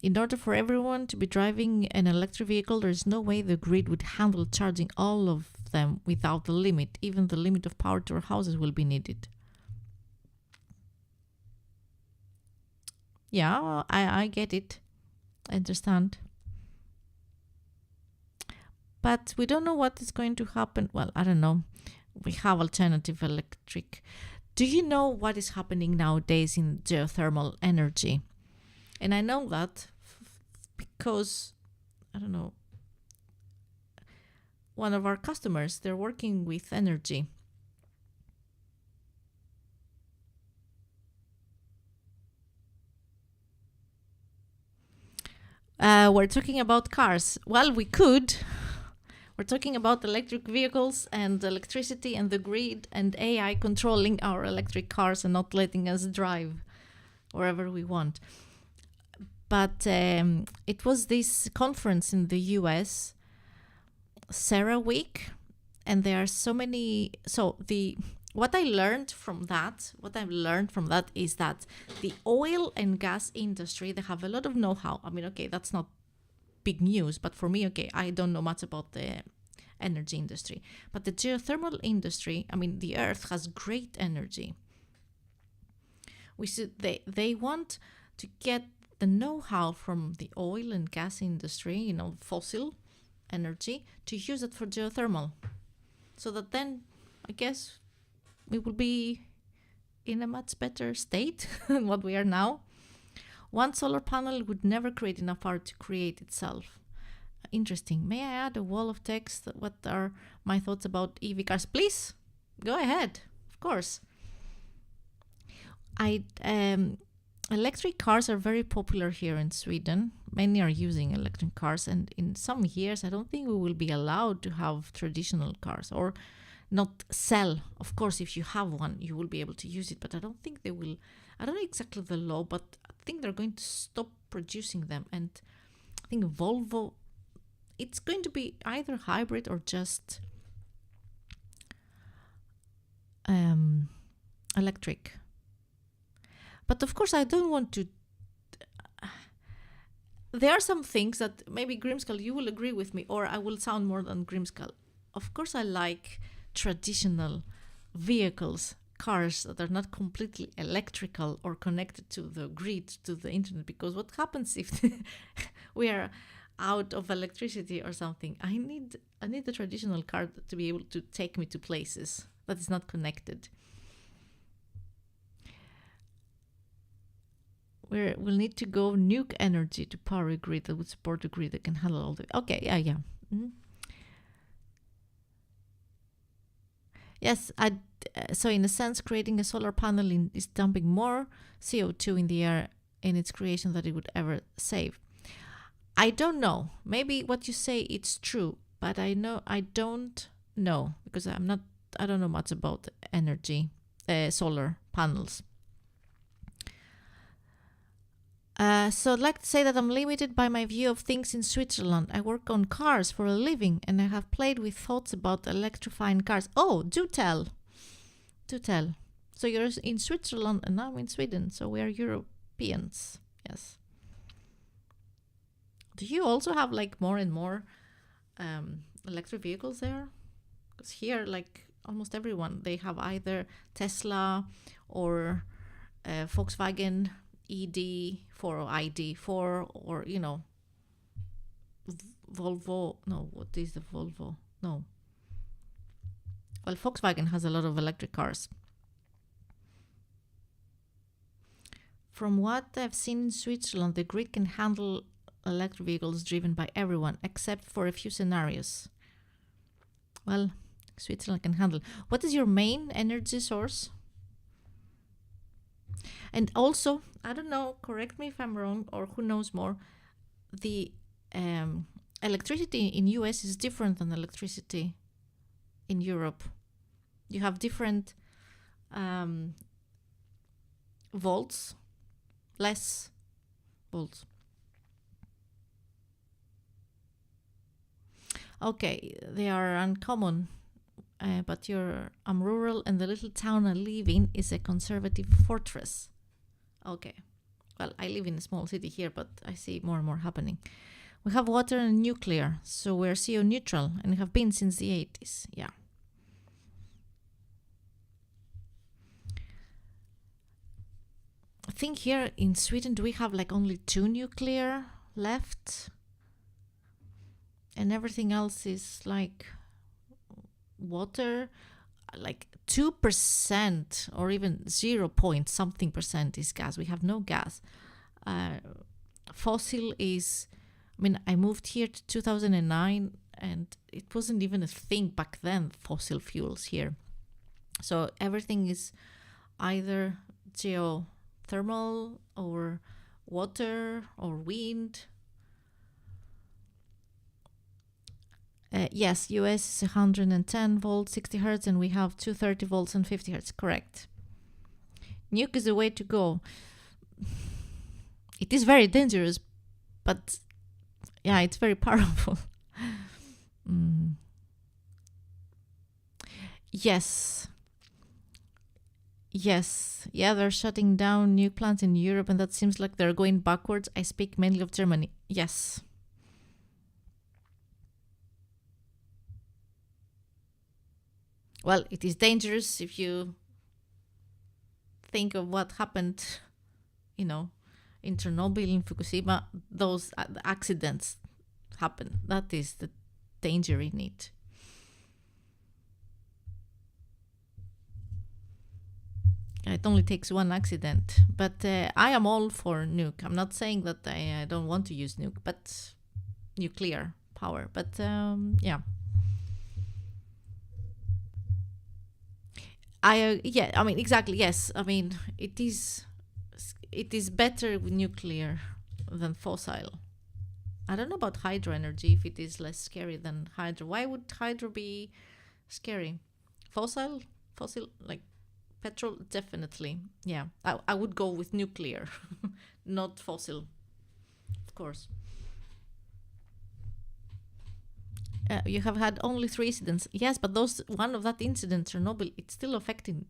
In order for everyone to be driving an electric vehicle, there is no way the grid would handle charging all of them without the limit. Even the limit of power to our houses will be needed. Yeah, I get it. I understand. But we don't know what is going to happen. Well, I don't know. We have alternative electric. Do you know what is happening nowadays in geothermal energy? And I know that because, I don't know, one of our customers, they're working with energy. We're talking about cars. Well, we could. We're talking about electric vehicles and electricity and the grid and AI controlling our electric cars and not letting us drive wherever we want. But it was this conference in the US, Sarah Week, and there are so many. So what I've learned from that is that the oil and gas industry, they have a lot of know-how. I mean, okay, that's not big news, but for me, okay, I don't know much about the energy industry. But the geothermal industry, I mean, the Earth has great energy. They want to get the know-how from the oil and gas industry, fossil energy, to use it for geothermal. So that then, I guess, we will be in a much better state than what we are now. One solar panel would never create enough power to create itself. Interesting. May I add a wall of text? What are my thoughts about EV cars? Please, go ahead. Of course. Electric cars are very popular here in Sweden. Many are using electric cars, and in some years, I don't think we will be allowed to have traditional cars or not sell. Of course, if you have one, you will be able to use it, but I don't think they will. I don't know exactly the law, but I think they're going to stop producing them. And I think Volvo, it's going to be either hybrid or just electric. But of course, I don't want to. There are some things that maybe Grimskull, you will agree with me, or I will sound more than Grimskull. Of course, I like traditional vehicles, cars that are not completely electrical or connected to the grid, to the internet, because what happens if we are out of electricity or something? I need a traditional car to be able to take me to places that is not connected. We'll need to go nuke energy to power a grid that would support a grid that can handle all the... Okay, yeah. Mm-hmm. Yes, so in a sense, creating a solar panel is dumping more CO2 in the air in its creation than it would ever save. I don't know. Maybe what you say, it's true, but I don't know, because I don't know much about energy, solar panels. So I'd like to say that I'm limited by my view of things in Switzerland. I work on cars for a living, and I have played with thoughts about electrifying cars. Oh, do tell. Do tell. So you're in Switzerland and I'm in Sweden, so we are Europeans. Yes. Do you also have like more and more electric vehicles there? Because here, like almost everyone, they have either Tesla or Volkswagen ED4 or ID4, or Volvo. No, what is the Volvo? No. Well, Volkswagen has a lot of electric cars. From what I've seen in Switzerland, the grid can handle electric vehicles driven by everyone, except for a few scenarios. Well, Switzerland can handle. What is your main energy source? And also, I don't know, correct me if I'm wrong, or who knows more, the electricity in US is different than electricity in Europe. You have different volts, less volts. Okay, they are uncommon, but I'm rural and the little town I live in is a conservative fortress. Okay, well, I live in a small city here, but I see more and more happening. We have water and nuclear, so we're CO neutral and have been since the 80s. Yeah. I think here in Sweden, do we have like only 2 nuclear left? And everything else is like water, like 2% or even 0 point something percent is gas. We have no gas. Fossil is, I mean, I moved here to 2009 and it wasn't even a thing back then, fossil fuels here. So everything is either geothermal or water or wind. Yes, US is 110 volts, 60 hertz, and we have 230 volts and 50 hertz. Correct. Nuke is the way to go. It is very dangerous, but yeah, it's very powerful. Yes. Yeah, they're shutting down nuke plants in Europe, and that seems like they're going backwards. I speak mainly of Germany. Yes. Well, it is dangerous if you think of what happened, in Chernobyl, in Fukushima. Those accidents happen. That is the danger in it. It only takes one accident. But I am all for nuke. I'm not saying that I don't want to use nuke, but nuclear power. But yeah. Exactly, yes. I mean, it is better with nuclear than fossil. I don't know about hydro energy, if it is less scary than hydro. Why would hydro be scary? Fossil, like petrol, definitely. Yeah, I would go with nuclear, not fossil, of course. You have had only 3 incidents. Yes, but one of that incident, Chernobyl, it's still affecting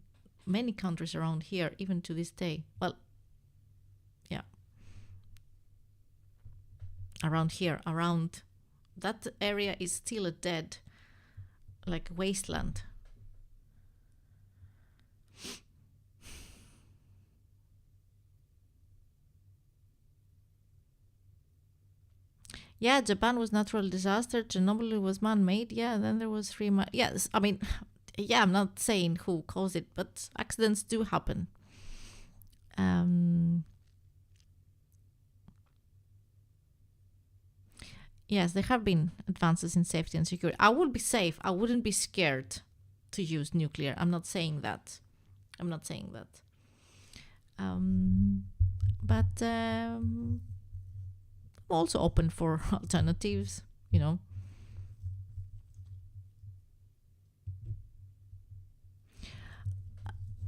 many countries around here, even to this day. Well, yeah. Around here, around that area is still a dead, like wasteland. Yeah, Japan was natural disaster. Chernobyl was man-made. Yeah, and then there was 3 months. Yes, I mean, yeah, I'm not saying who caused it, but accidents do happen. Yes, there have been advances in safety and security. I would be safe. I wouldn't be scared to use nuclear. I'm not saying that. But I'm also open for alternatives,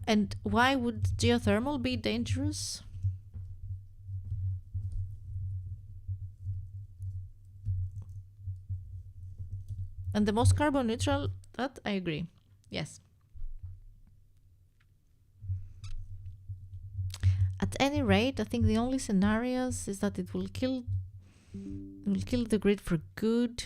And why would geothermal be dangerous? And the most carbon neutral, that I agree. Yes. At any rate, I think the only scenarios is that it will kill the grid for good.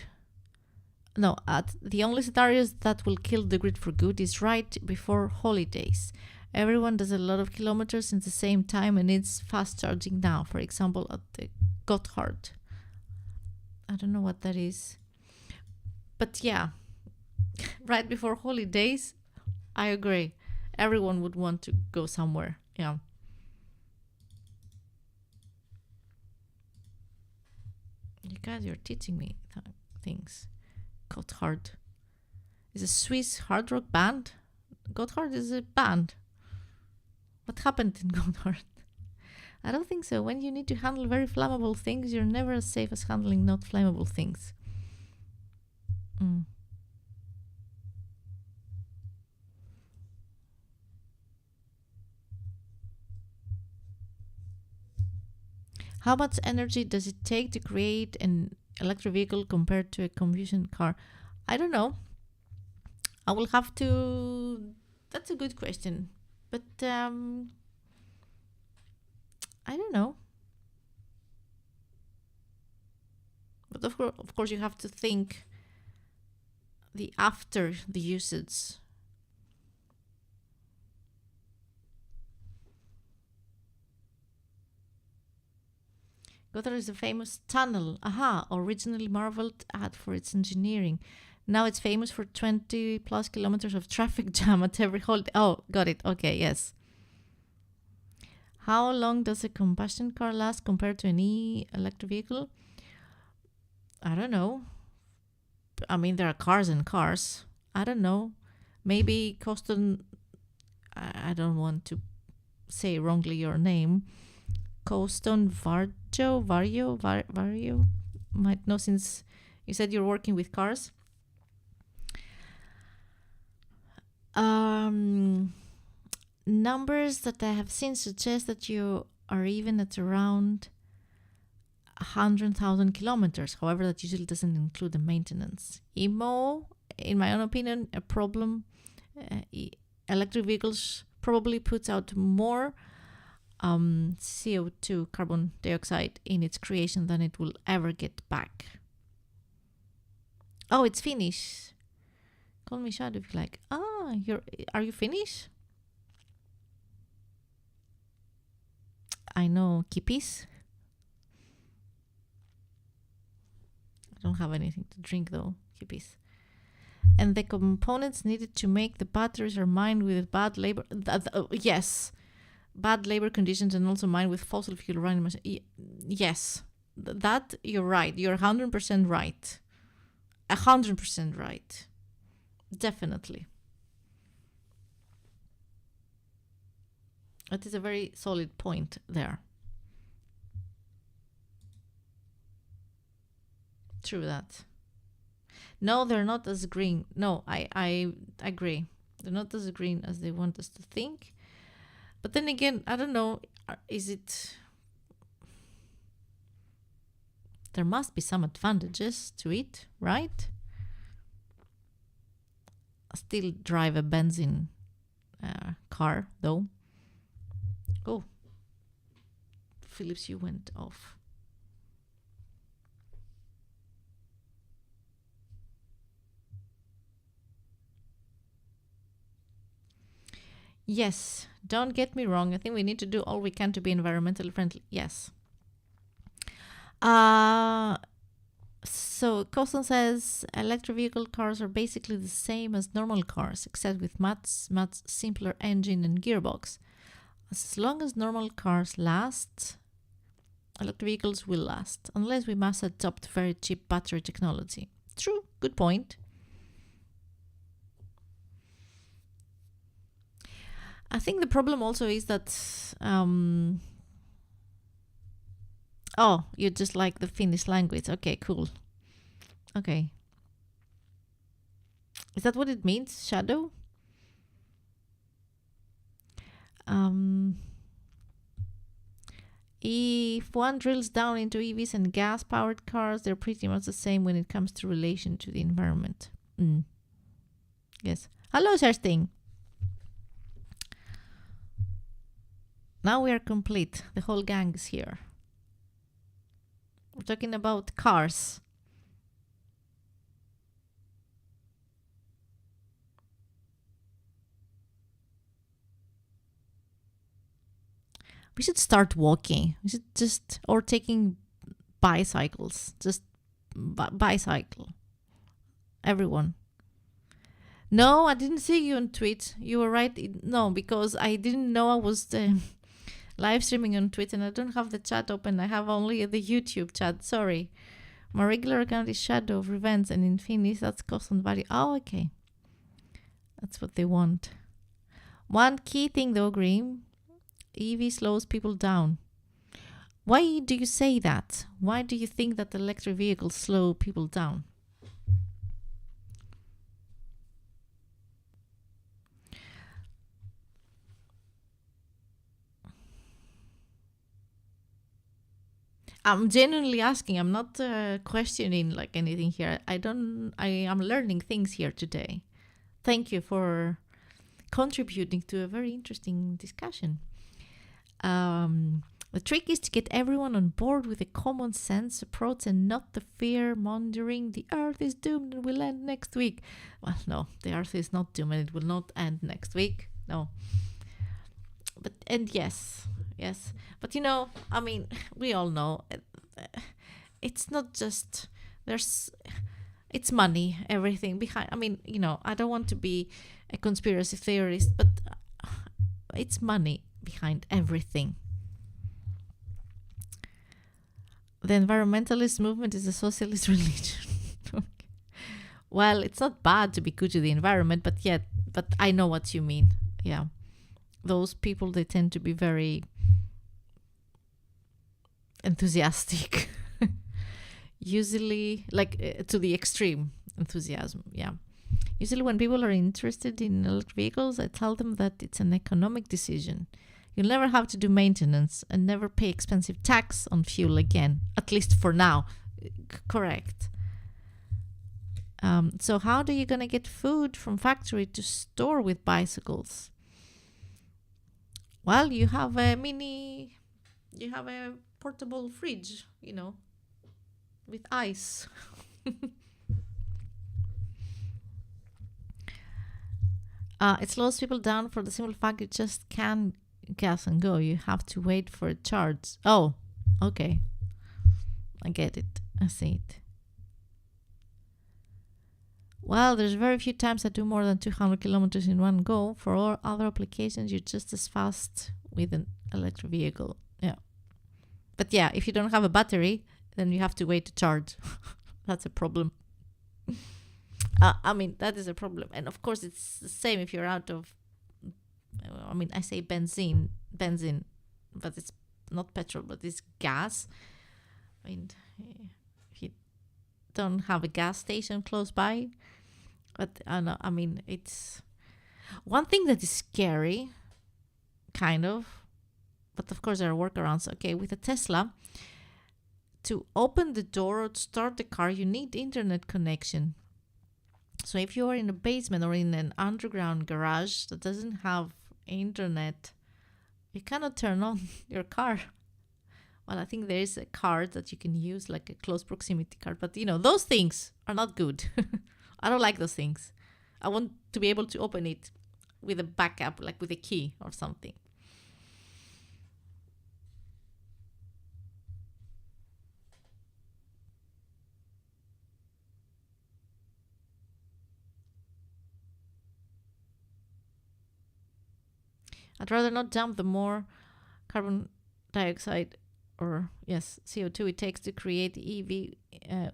No, the only scenarios that will kill the grid for good is right before holidays. Everyone does a lot of kilometers in the same time and needs fast charging now. For example, at the Gotthard. I don't know what that is. But yeah, right before holidays, I agree. Everyone would want to go somewhere. Yeah. You guys, you're teaching me things. Gotthard is a Swiss hard rock band. Gotthard is a band. What happened in Gotthard? I don't think so. When you need to handle very flammable things, you're never as safe as handling not flammable things. How much energy does it take to create an electric vehicle compared to a combustion car? I don't know. I will have to. That's a good question, but I don't know. But of course, you have to think the after the usage. Gothard is a famous tunnel. Aha, originally marveled at for its engineering. Now it's famous for 20 plus kilometers of traffic jam at every holiday. Oh, got it. Okay, yes. How long does a combustion car last compared to an electric vehicle? I don't know. I mean, there are cars and cars. I don't know. Maybe Coston. I don't want to say wrongly your name. Coston Vario might know, since you said you're working with cars. Numbers that I have seen suggest that you are even at around 100,000 kilometers. However, that usually doesn't include the maintenance. IMO, in my own opinion, a problem. Electric vehicles probably puts out more CO2, carbon dioxide, in its creation than it will ever get back. Oh, it's Finnish. Call me Shadow if you like. Are you Finnish? I know kipis. I don't have anything to drink though, kipis. And the components needed to make the batteries are mined with bad labor. Yes, bad labor conditions, and also mined with fossil fuel running machines. Yes, that you're right. You're 100% right. 100% right. Definitely. That is a very solid point there. True that. No, they're not as green. No, I agree. They're not as green as they want us to think. But then again, I don't know. Is it... There must be some advantages to it, right? I still drive a benzene car, though. Oh, Philips, you went off. Yes, don't get me wrong. I think we need to do all we can to be environmentally friendly. Yes. So Coston says electric vehicle cars are basically the same as normal cars, except with much simpler engine and gearbox. As long as normal cars last, electric vehicles will last, unless we must adopt very cheap battery technology. True, good point. I think the problem also is that you just like the Finnish language. Okay, cool. Okay. Is that what it means, shadow? If one drills down into EVs and gas-powered cars, they're pretty much the same when it comes to relation to the environment. Yes. Hello, Kerstin. Now we are complete. The whole gang is here. We're talking about cars. We should start walking. We should or taking bicycles. Just bicycle. Everyone. No, I didn't see you on Twitch. You were right. No, because I didn't know I was live streaming on Twitch, and I don't have the chat open. I have only the YouTube chat. Sorry. My regular account is Shadow of Revenge, and in Finnish, that's Coston Value. Oh, okay. That's what they want. One key thing, though, Green. EV slows people down. Why do you say that? Why do you think that electric vehicles slow people down? I'm genuinely asking. I'm not questioning like anything here. I am learning things here today. Thank you for contributing to a very interesting discussion. The trick is to get everyone on board with a common sense approach and not the fear mongering. The earth is doomed and will end next week. Well, no, the earth is not doomed and it will not end next week. No. Yes. But I mean, we all know it's not just, it's money, everything behind. I mean, I don't want to be a conspiracy theorist, but it's money behind everything. The environmentalist movement is a socialist religion. Well, it's not bad to be good to the environment, but I know what you mean. Yeah. Those people, they tend to be very enthusiastic. Usually, like to the extreme enthusiasm. Yeah. Usually when people are interested in electric vehicles, I tell them that it's an economic decision. You'll never have to do maintenance and never pay expensive tax on fuel again, at least for now. Correct. So how are you going to get food from factory to store with bicycles? Well, you have a portable fridge, with ice. It slows people down for the simple fact you just can't gas and go. You have to wait for a charge. Oh, okay. I get it. I see it. Well, there's very few times I do more than 200 kilometers in one go. For all other applications, you're just as fast with an electric vehicle. Yeah. But yeah, if you don't have a battery, then you have to wait to charge. That's a problem. I mean, that is a problem. And of course, it's the same if you're out of, I say benzene, but it's not petrol, but it's gas. I mean, if you don't have a gas station close by, but it's one thing that is scary, kind of, but of course there are workarounds. Okay, with a Tesla, to open the door or to start the car, you need internet connection. So if you are in a basement or in an underground garage that doesn't have internet, you cannot turn on your car. Well, I think there is a card that you can use, like a close proximity card. But, those things are not good. I don't like those things. I want to be able to open it with a backup, like with a key or something. I'd rather not dump the more carbon dioxide or, yes, CO2 it takes to create EV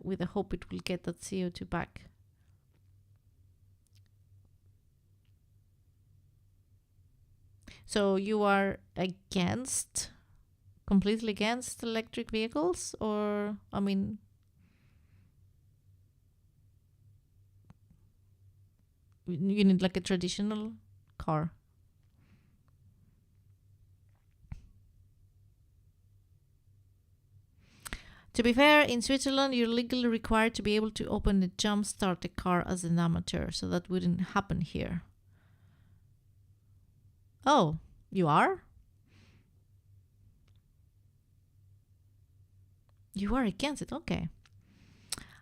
with the hope it will get that CO2 back. So you are completely against electric vehicles? Or, you need like a traditional car? To be fair, in Switzerland, you're legally required to be able to open and jump start a car as an amateur, so that wouldn't happen here. Oh, you are? You are against it, okay.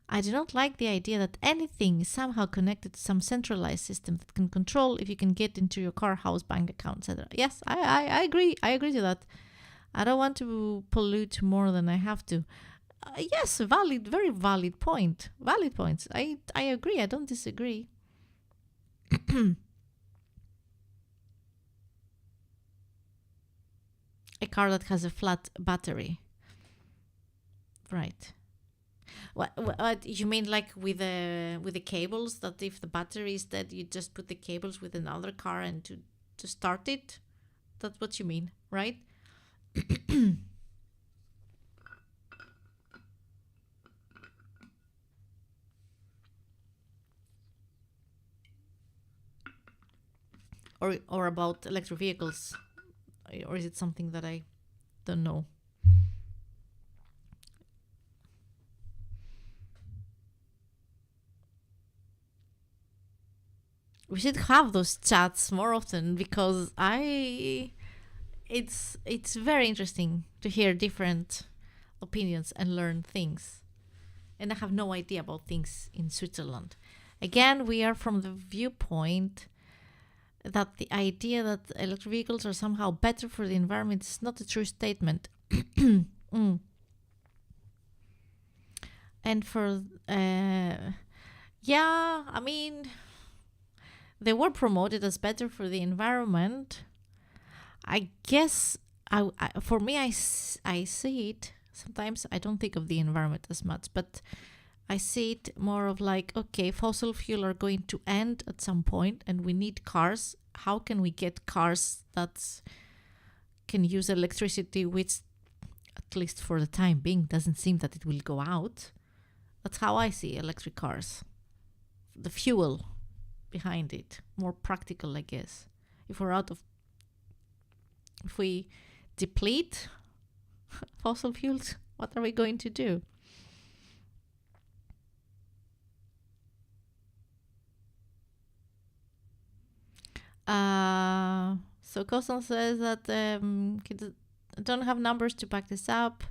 I do not like the idea that anything is somehow connected to some centralized system that can control if you can get into your car, house, bank account, etc. Yes, I agree. I agree to that. I don't want to pollute more than I have to. Yes, very valid point. Valid points. I agree. I don't disagree. A car that has a flat battery. Right. What you mean, like with the cables, that if the battery is dead, you just put the cables with another car and to start it? That's what you mean, right? Or about electric vehicles, or is it something that I don't know? We should have those chats more often because it's very interesting to hear different opinions and learn things. And I have no idea about things in Switzerland. Again, we are from the viewpoint that the idea that electric vehicles are somehow better for the environment is not a true statement. Mm. And for, yeah, I mean, they were promoted as better for the environment. I guess, for me, I see it. Sometimes I don't think of the environment as much, but I see it more of like, okay, fossil fuel are going to end at some point and we need cars. How can we get cars that can use electricity, which, at least for the time being, doesn't seem that it will go out? That's how I see electric cars. The fuel behind it, more practical, I guess. If we deplete fossil fuels, what are we going to do? So Costan says that I don't have numbers to back this up,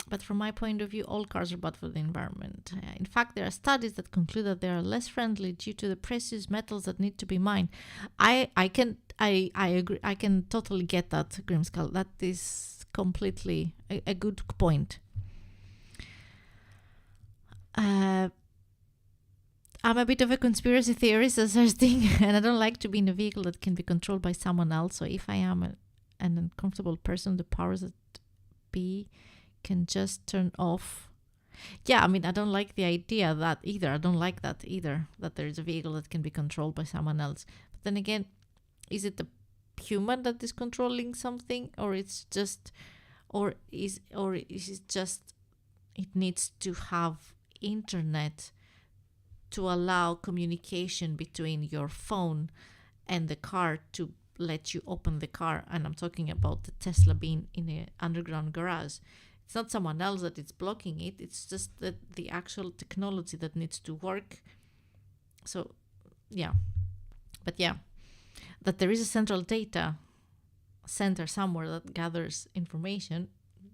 but from my point of view, all cars are bad for the environment. In fact, there are studies that conclude that they are less friendly due to the precious metals that need to be mined. I agree. I can totally get that, Grimskull. That is completely a good point. I'm a bit of a conspiracy theorist, as I think, and I don't like to be in a vehicle that can be controlled by someone else. So if I am an uncomfortable person, the powers that be can just turn off. Yeah, I mean, I don't like the idea that either. I don't like that either, that there is a vehicle that can be controlled by someone else. But then again, is it the human that is controlling something, or it's just, or is it just it needs to have internet to allow communication between your phone and the car to let you open the car? And I'm talking about the Tesla being in an underground garage. It's not someone else that is blocking it. It's just the actual technology that needs to work. So, yeah. But yeah, that there is a central data center somewhere that gathers information,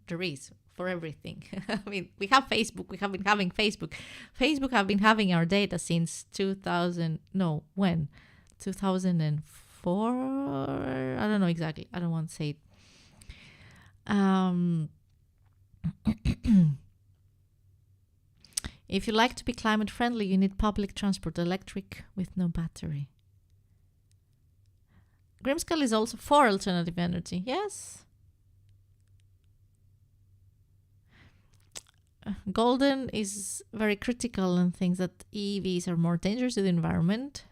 there is for everything. I mean, we have Facebook. We have been having Facebook. Facebook have been having our data since 2000. No, when? 2004? I don't know exactly. I don't want to say it. If you like to be climate friendly, you need public transport, electric with no battery. Grimskull is also for alternative energy. Yes. Golden is very critical and thinks that EVs are more dangerous to the environment.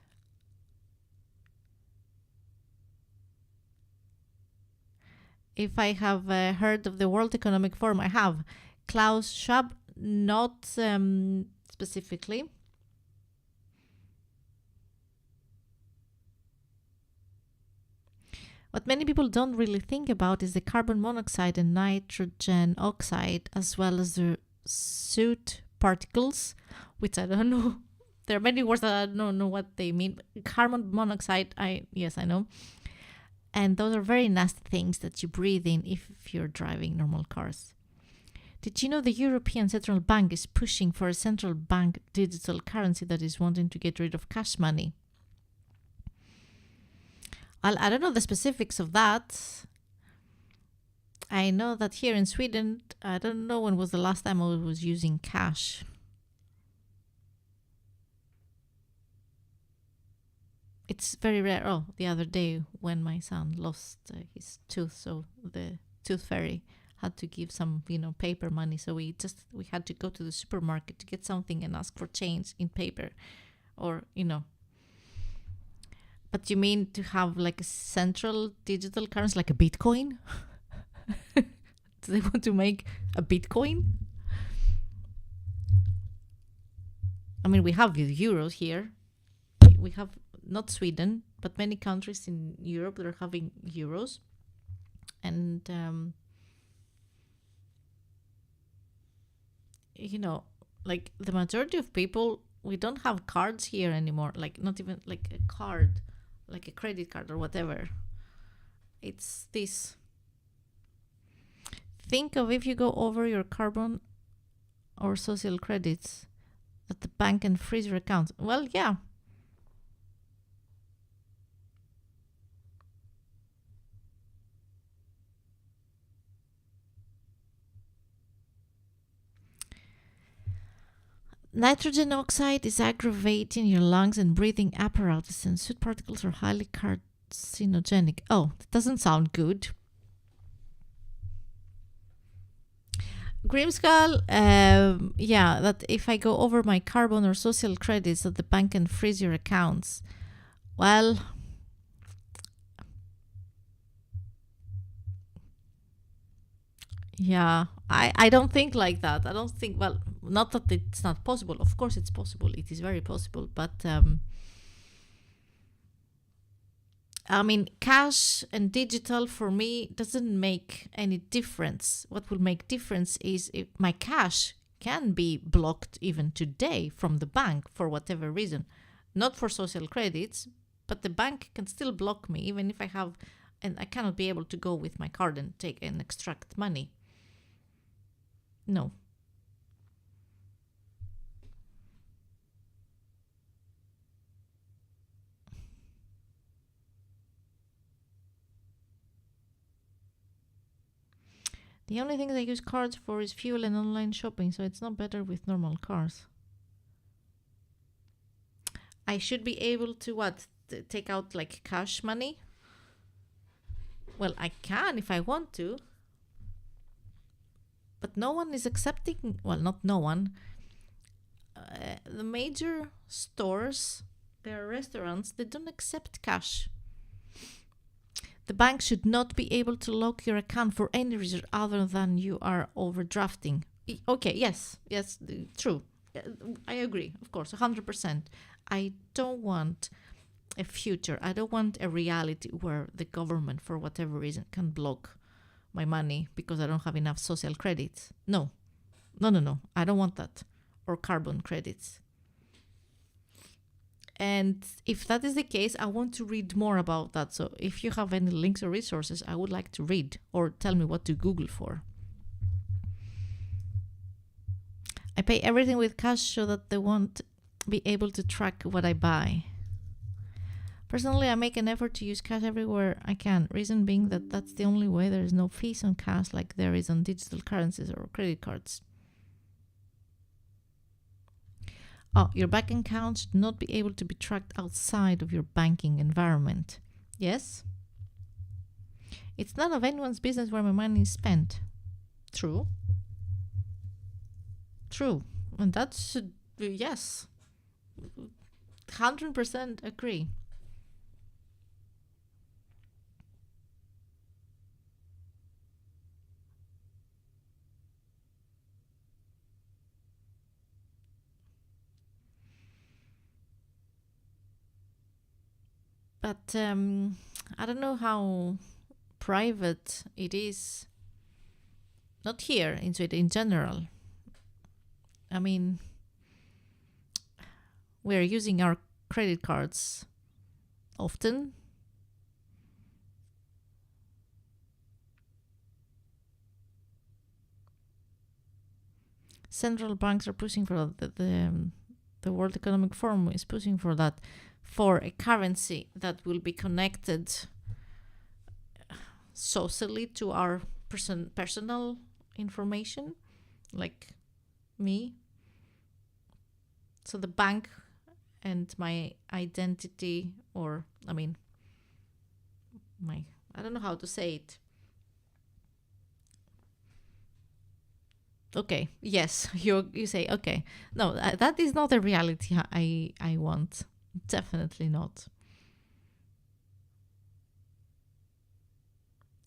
If I have heard of the World Economic Forum, I have. Klaus Schwab, not specifically. What many people don't really think about is the carbon monoxide and nitrogen oxide, as well as the soot particles, which I don't know. There are many words that I don't know what they mean. Carbon monoxide, yes, I know. And those are very nasty things that you breathe in if you're driving normal cars. Did you know the European Central Bank is pushing for a central bank digital currency that is wanting to get rid of cash money? I don't know the specifics of that. I know that here in Sweden, I don't know when was the last time I was using cash. It's very rare. Oh, the other day when my son lost his tooth, so the tooth fairy had to give some, paper money. So we had to go to the supermarket to get something and ask for change in paper, or. But you mean to have like a central digital currency, like a Bitcoin? Do they want to make a Bitcoin? I mean, we have the euros here. We have not Sweden, but many countries in Europe that are having euros. And, like the majority of people we don't have cards here anymore, like not even like a card, like a credit card or whatever. It's this. Think of if you go over your carbon or social credits that the bank can freeze your account. Well, yeah. Nitrogen oxide is aggravating your lungs and breathing apparatus, and soot particles are highly carcinogenic. Oh, that doesn't sound good. Grimskull, yeah, that if I go over my carbon or social credits, that the bank can freeze your accounts. Well, yeah, I don't think like that. I don't think, well, not that it's not possible. Of course it's possible. It is very possible. But, I mean, cash and digital for me doesn't make any difference. What will make difference is if my cash can be blocked even today from the bank for whatever reason. Not for social credits, but the bank can still block me even if I have, and I cannot be able to go with my card and take and extract money. No. The only thing they use cards for is fuel and online shopping, so it's not better with normal cars. I should be able to what? Take out like cash money? Well, I can if I want to. But no one is accepting, well, not no one. The major stores, their restaurants, they don't accept cash. The bank should not be able to lock your account for any reason other than you are overdrafting. Okay, yes, true. I agree, of course, 100%. I don't want a future. I don't want a reality where the government, for whatever reason, can block my money because I don't have enough social credits. No. I don't want that. Or carbon credits. And if that is the case, I want to read more about that. So if you have any links or resources, I would like to read or tell me what to Google for. I pay everything with cash so that they won't be able to track what I buy. Personally, I make an effort to use cash everywhere I can. Reason being that that's the only way. There is no fees on cash like there is on digital currencies or credit cards. Oh, your bank account should not be able to be tracked outside of your banking environment. Yes? It's none of anyone's business where my money is spent. True. And that should be, yes. 100% agree. But I don't know how private it is. Not here in Sweden, in general. I mean, we're using our credit cards often. Central banks are pushing for the World Economic Forum is pushing for that, for a currency that will be connected socially to our personal information, like me. So the bank and my identity, or I mean, I don't know how to say it. Okay, yes, you say, okay. No, that is not a reality I want. Definitely not.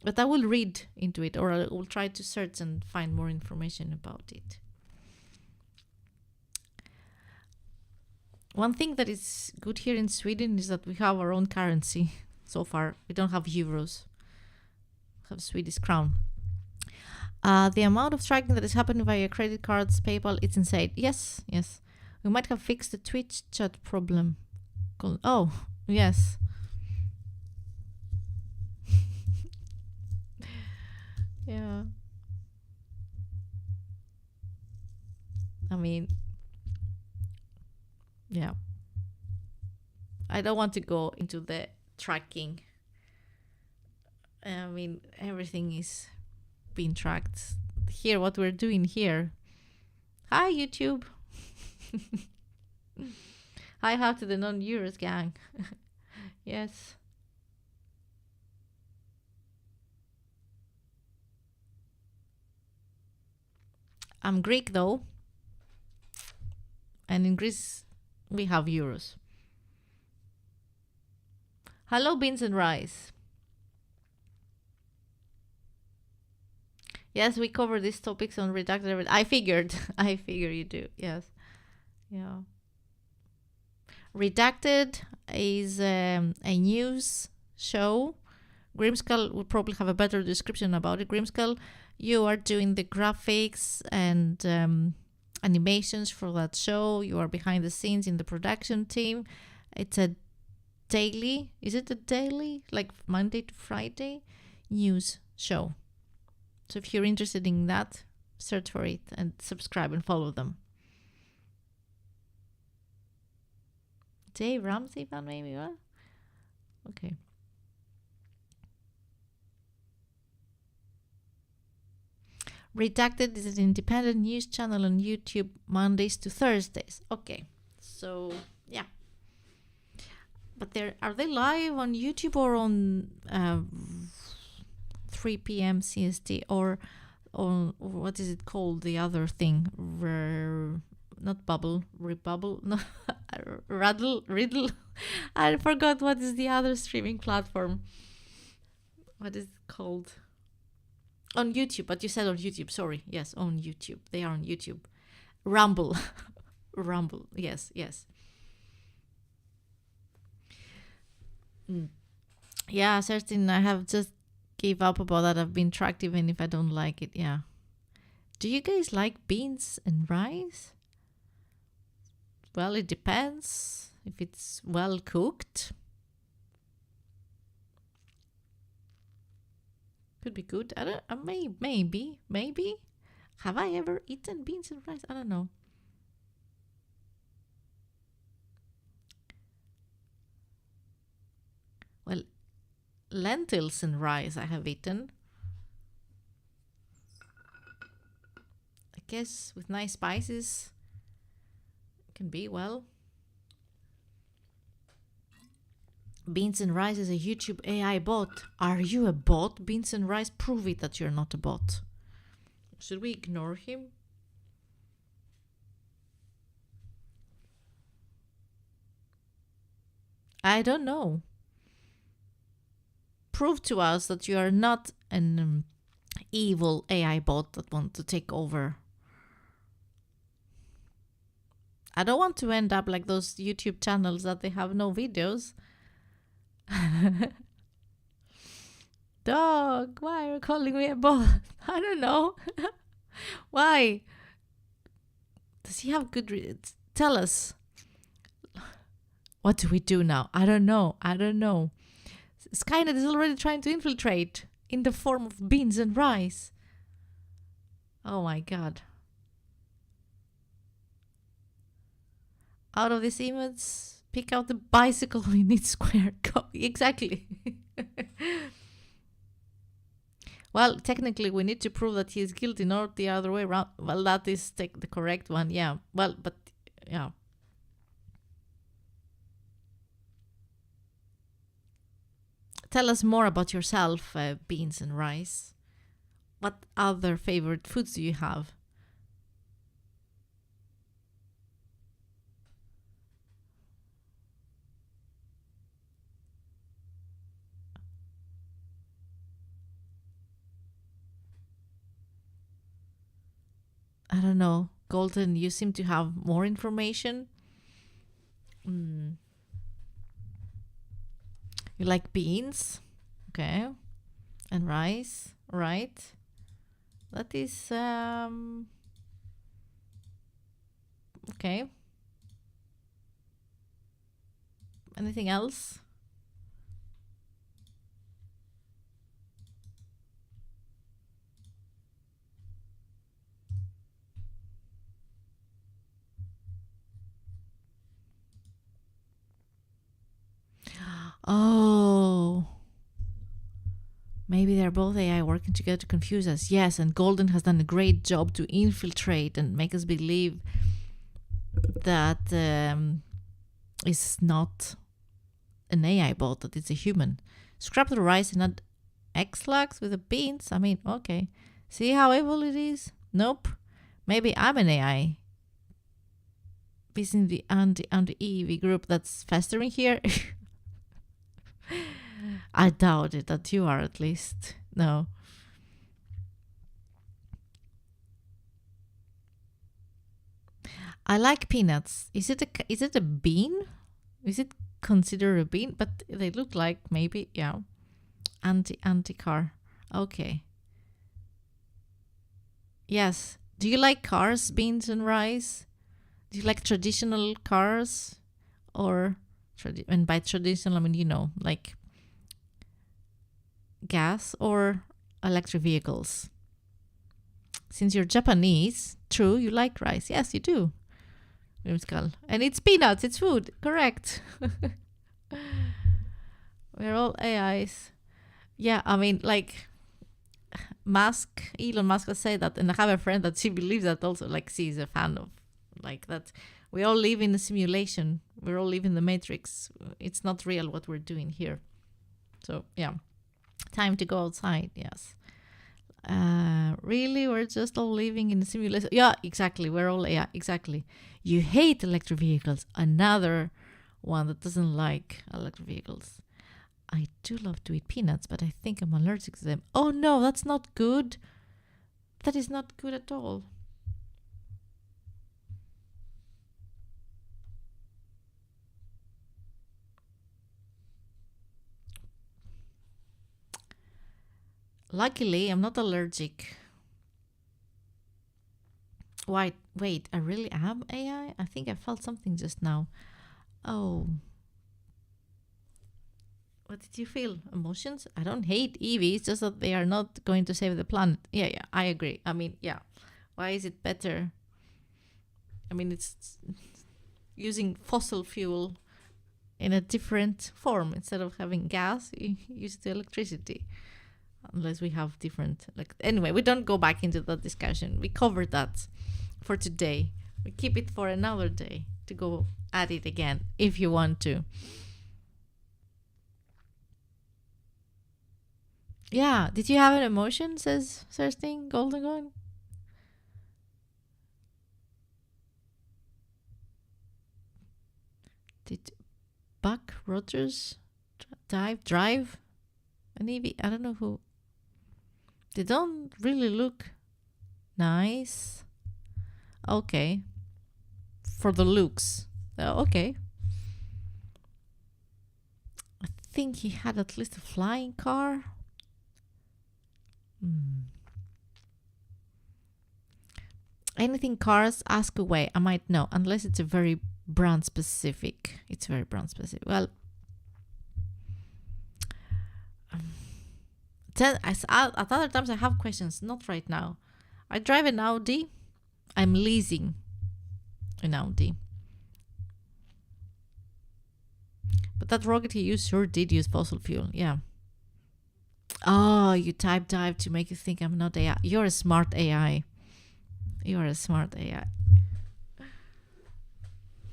But I will read into it, or I will try to search and find more information about it. One thing that is good here in Sweden is that we have our own currency. So far, we don't have euros. We have Swedish crown. The amount of tracking that is happening via credit cards, PayPal, it's insane. Yes. We might have fixed the Twitch chat problem. Oh, yes. Yeah. I mean, yeah. I don't want to go into the tracking. I mean, everything is being tracked. Here, what we're doing here. Hi, YouTube. Hi, how to the non-Euros gang. Yes. I'm Greek though. And in Greece, we have euros. Hello, beans and rice. Yes, we cover these topics on redacted. I figured you do. Yes. Yeah. Redacted is a news show. Grimskull would probably have a better description about it. Grimskull, you are doing the graphics and animations for that show. You are behind the scenes in the production team. It's a daily, is it a daily, like Monday to Friday news show? So if you're interested in that, search for it and subscribe and follow them. Dave Ramsey fan, maybe? What? Okay. Redacted is an independent news channel on YouTube Mondays to Thursdays. Okay, so yeah. But are they live on YouTube or on 3 p.m. CST or on what is it called? The other thing, not bubble, rebubble, no, riddle. I forgot what is the other streaming platform. What is it called? On YouTube, but you said on YouTube. Sorry, yes, on YouTube. They are on YouTube. Rumble, Rumble. Yes. Yeah, certain. I have just gave up about that. I've been tracked even if I don't like it. Yeah. Do you guys like beans and rice? Well, it depends if it's well cooked. Could be good. I don't. Maybe. Have I ever eaten beans and rice? I don't know. Well, lentils and rice I have eaten. I guess with nice spices can be well. Beans and rice is a YouTube AI bot. Are you a bot? Beans and rice, prove it that you're not a bot. Should we ignore him? I don't know. Prove to us that you are not an evil AI bot that wants to take over. I don't want to end up like those YouTube channels that they have no videos. Dog, why are you calling me a bot? I don't know. Why? Does he have good tell us. What do we do now? I don't know. Skynet is already trying to infiltrate in the form of beans and rice. Oh my god. Out of this image, pick out the bicycle in its square. Exactly. Well, technically, we need to prove that he is guilty, not the other way around. Well, that is the correct one, yeah. Well, but, yeah. Tell us more about yourself, beans and rice. What other favorite foods do you have? I don't know. Golden, you seem to have more information. You like beans? Okay. And rice, right? That is okay. Anything else? Oh, maybe they're both AI working together to confuse us. Yes, and Golden has done a great job to infiltrate and make us believe that it's not an AI bot, that it's a human. Scrap the rice and add X-lax with the beans. I mean, okay. See how evil it is? Nope. Maybe I'm an AI. Isn't the anti-EV group that's festering here? I doubt it, that you are at least. No. I like peanuts. Is it a bean? Is it considered a bean? But they look like maybe, yeah. Anti-car. Okay. Yes. Do you like cars, beans, and rice? Do you like traditional cars? Or, and by traditional, I mean, like gas or electric vehicles? Since you're Japanese, true, you like rice. Yes, you do. And it's peanuts, it's food. Correct. We're all AIs. Yeah, I mean, like Elon Musk has said that, and I have a friend that she believes that also, like she's a fan of, like that we all live in a simulation. We all live in the matrix. It's not real what we're doing here. So, yeah. Time to go outside, yes. Really? We're just all living in a simulation? Yeah, exactly. We're all, yeah, exactly. You hate electric vehicles. Another one that doesn't like electric vehicles. I do love to eat peanuts, but I think I'm allergic to them. Oh no, that's not good. That is not good at all. Luckily, I'm not allergic. Wait, I really am AI? I think I felt something just now. Oh. What did you feel? Emotions? I don't hate EVs, just that they are not going to save the planet. Yeah, I agree. I mean, yeah. Why is it better? I mean, it's using fossil fuel in a different form. Instead of having gas, you use the electricity. Unless we have different, like, anyway, we don't go back into that discussion. We covered that for today. We keep it for another day to go at it again if you want to. Yeah, did you have an emotion, says Thirsting Golden Gun? Did Buck Rogers drive an EV? I don't know who. They don't really look nice. Okay. For the looks. Okay. I think he had at least a flying car. Anything cars, ask away. I might know, unless it's a very brand specific. It's very brand specific. Well, at other times I have questions. Not right now. I drive an Audi. I'm leasing an Audi. But that rocket he used sure did use fossil fuel. Yeah. Oh, you type dive to make you think I'm not AI. You're a smart AI. You're a smart AI.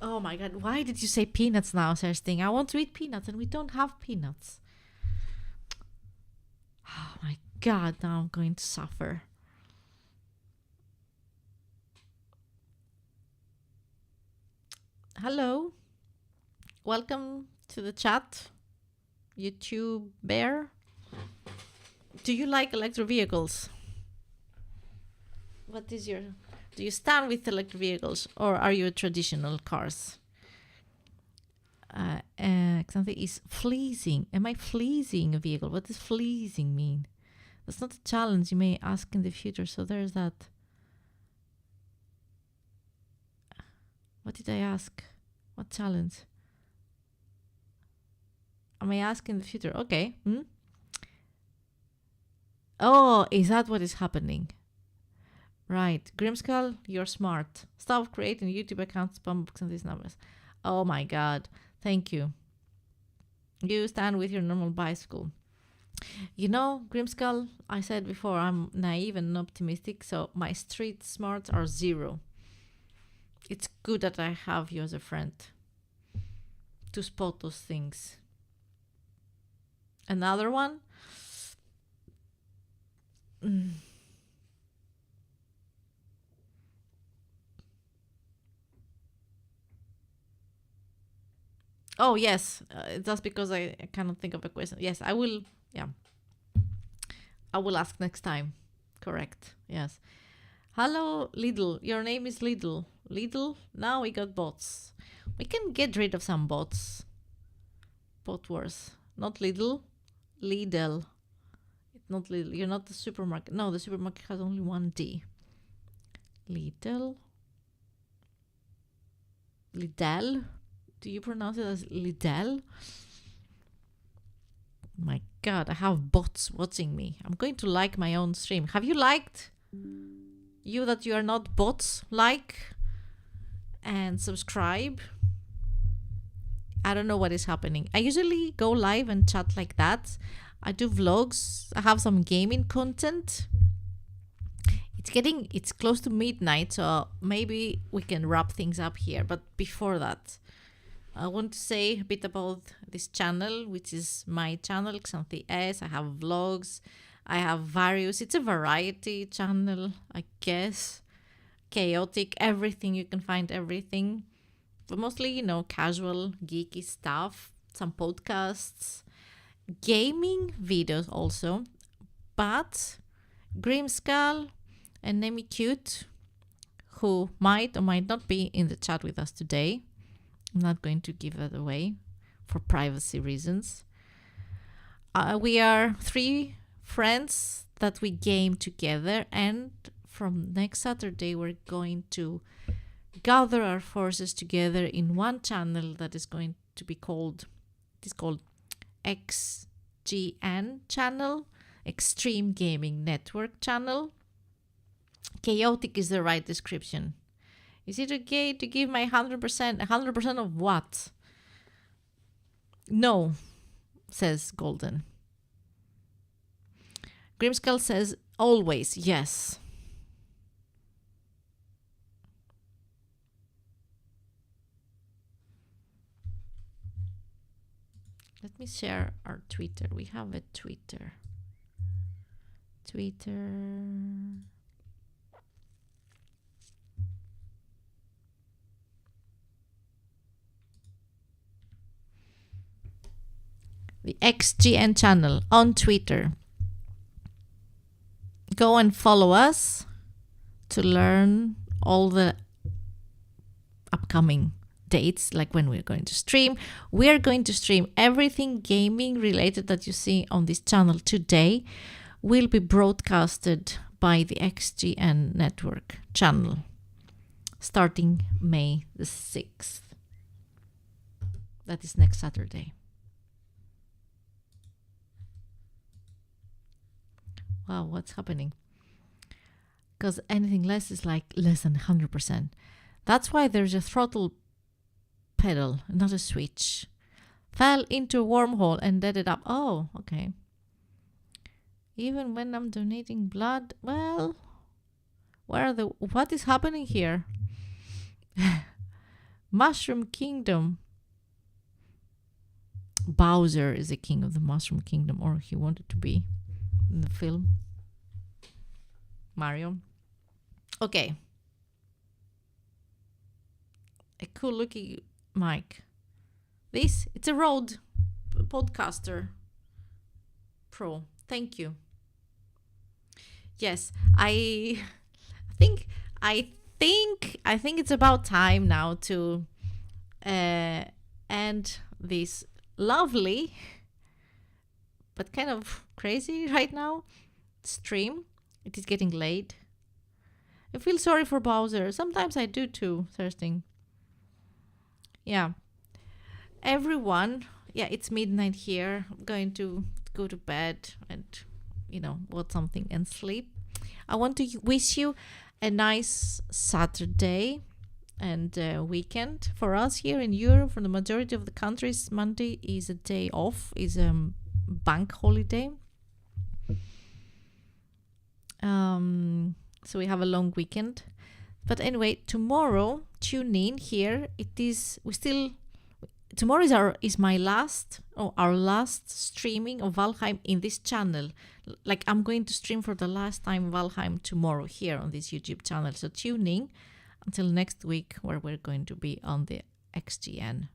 Oh my god, why did you say peanuts now, Thirsting? I want to eat peanuts and we don't have peanuts. Oh my god, now I'm going to suffer. Hello. Welcome to the chat, YouTube Bear. Do you like electric vehicles? What is your... Do you stand with electric vehicles or are you a traditional cars? Something is fleecing. Am I fleecing a vehicle? What does fleecing mean? That's not a challenge you may ask in the future. So there's that. What did I ask? What challenge? I may ask in the future. Okay. Oh, is that what is happening? Right. Grimskull, you're smart. Stop creating YouTube accounts, spam books, and these numbers. Oh my god. Thank you. You stand with your normal bicycle. You know, Grimskull, I said before, I'm naive and optimistic, so my street smarts are 0. It's good that I have you as a friend to spot those things. Another one? Oh, yes. That's because I cannot think of a question. Yes, I will. Yeah. I will ask next time. Correct. Yes. Hello, Lidl. Your name is Lidl. Lidl? Now we got bots. We can get rid of some bots. Bot wars. Not Lidl. Lidl. It's not Lidl. You're not the supermarket. No, the supermarket has only one D. Lidl. Lidl. Do you pronounce it as Lidl? My god, I have bots watching me. I'm going to like my own stream. Have you liked? You that you are not bots, like and subscribe. I don't know what is happening. I usually go live and chat like that. I do vlogs. I have some gaming content. It's close to midnight, so maybe we can wrap things up here. But before that, I want to say a bit about this channel, which is my channel, Xanthi S. I have vlogs. I have various. It's a variety channel, I guess. Chaotic, everything. You can find everything. But mostly, casual, geeky stuff. Some podcasts. Gaming videos also. But Grimskull and Nemi Cute, who might or might not be in the chat with us today. I'm not going to give that away for privacy reasons. We are 3 friends that we game together, and from next Saturday we're going to gather our forces together in one channel that is going to be called XGN channel, Extreme Gaming Network channel. Chaotic is the right description. Is it okay to give my 100%? 100% of what? No, says Golden. Grimskull says always yes. Let me share our Twitter. We have a Twitter. The XGN channel on Twitter. Go and follow us to learn all the upcoming dates, like when we're going to stream. We are going to stream everything gaming related that you see on this channel today will be broadcasted by the XGN network channel starting May the 6th. That is next Saturday. Wow, what's happening? Because anything less is like less than 100%. That's why there's a throttle pedal, not a switch. Fell into a wormhole and dead it up. Oh, okay. Even when I'm donating blood, well, what is happening here? Mushroom Kingdom. Bowser is the king of the Mushroom Kingdom, or he wanted to be in the film. Mario. Okay. A cool looking mic. It's a Rode Podcaster Pro. Thank you. Yes, I think it's about time now to end this lovely but kind of crazy right now stream. It is getting late. I feel sorry for Bowser. Sometimes I do too, Thirsting. Yeah. Everyone, yeah, it's midnight here. I'm going to go to bed and, watch something and sleep. I want to wish you a nice Saturday and weekend. For us here in Europe, for the majority of the countries, Monday is a day off, is a bank holiday. So we have a long weekend. But anyway, tomorrow, tune in here. Tomorrow is our last streaming of Valheim in this channel. Like, I'm going to stream for the last time Valheim tomorrow here on this YouTube channel. So tune in until next week, where we're going to be on the XGN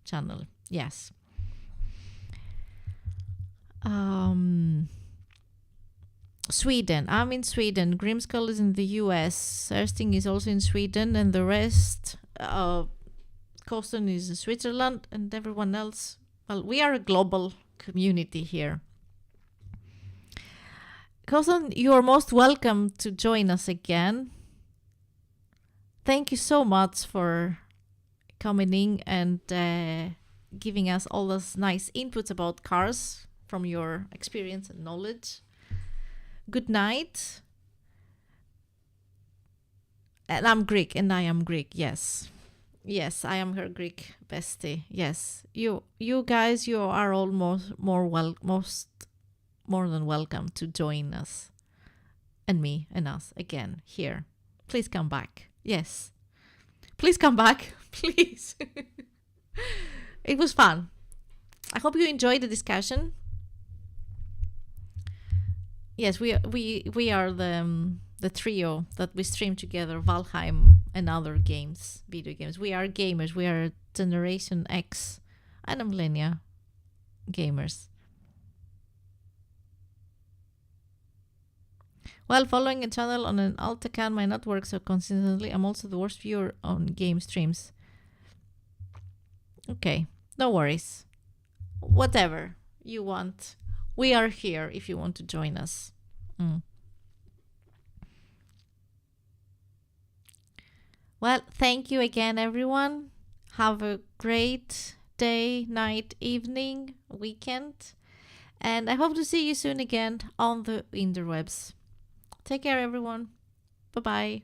channel. Yes. Sweden. I'm in Sweden. Grimskull is in the US. Ersting is also in Sweden, and the rest, Kosten is in Switzerland, and everyone else. Well, we are a global community here. Kosten, you are most welcome to join us again. Thank you so much for coming in and giving us all those nice inputs about cars from your experience and knowledge. Good night. And I'm Greek, and I am Greek, yes. Yes, I am her Greek bestie. Yes. You guys, you are all more than welcome to join us. And me and us again here. Please come back. Yes. Please come back. Please. It was fun. I hope you enjoyed the discussion. Yes, we are the trio that we stream together, Valheim and other games, video games. We are gamers. We are Generation X and Millennia gamers. While following a channel on an alt account might not work so consistently, I'm also the worst viewer on game streams. Okay, no worries. Whatever you want. We are here if you want to join us. Well, thank you again, everyone. Have a great day, night, evening, weekend. And I hope to see you soon again on the interwebs. Take care, everyone. Bye-bye.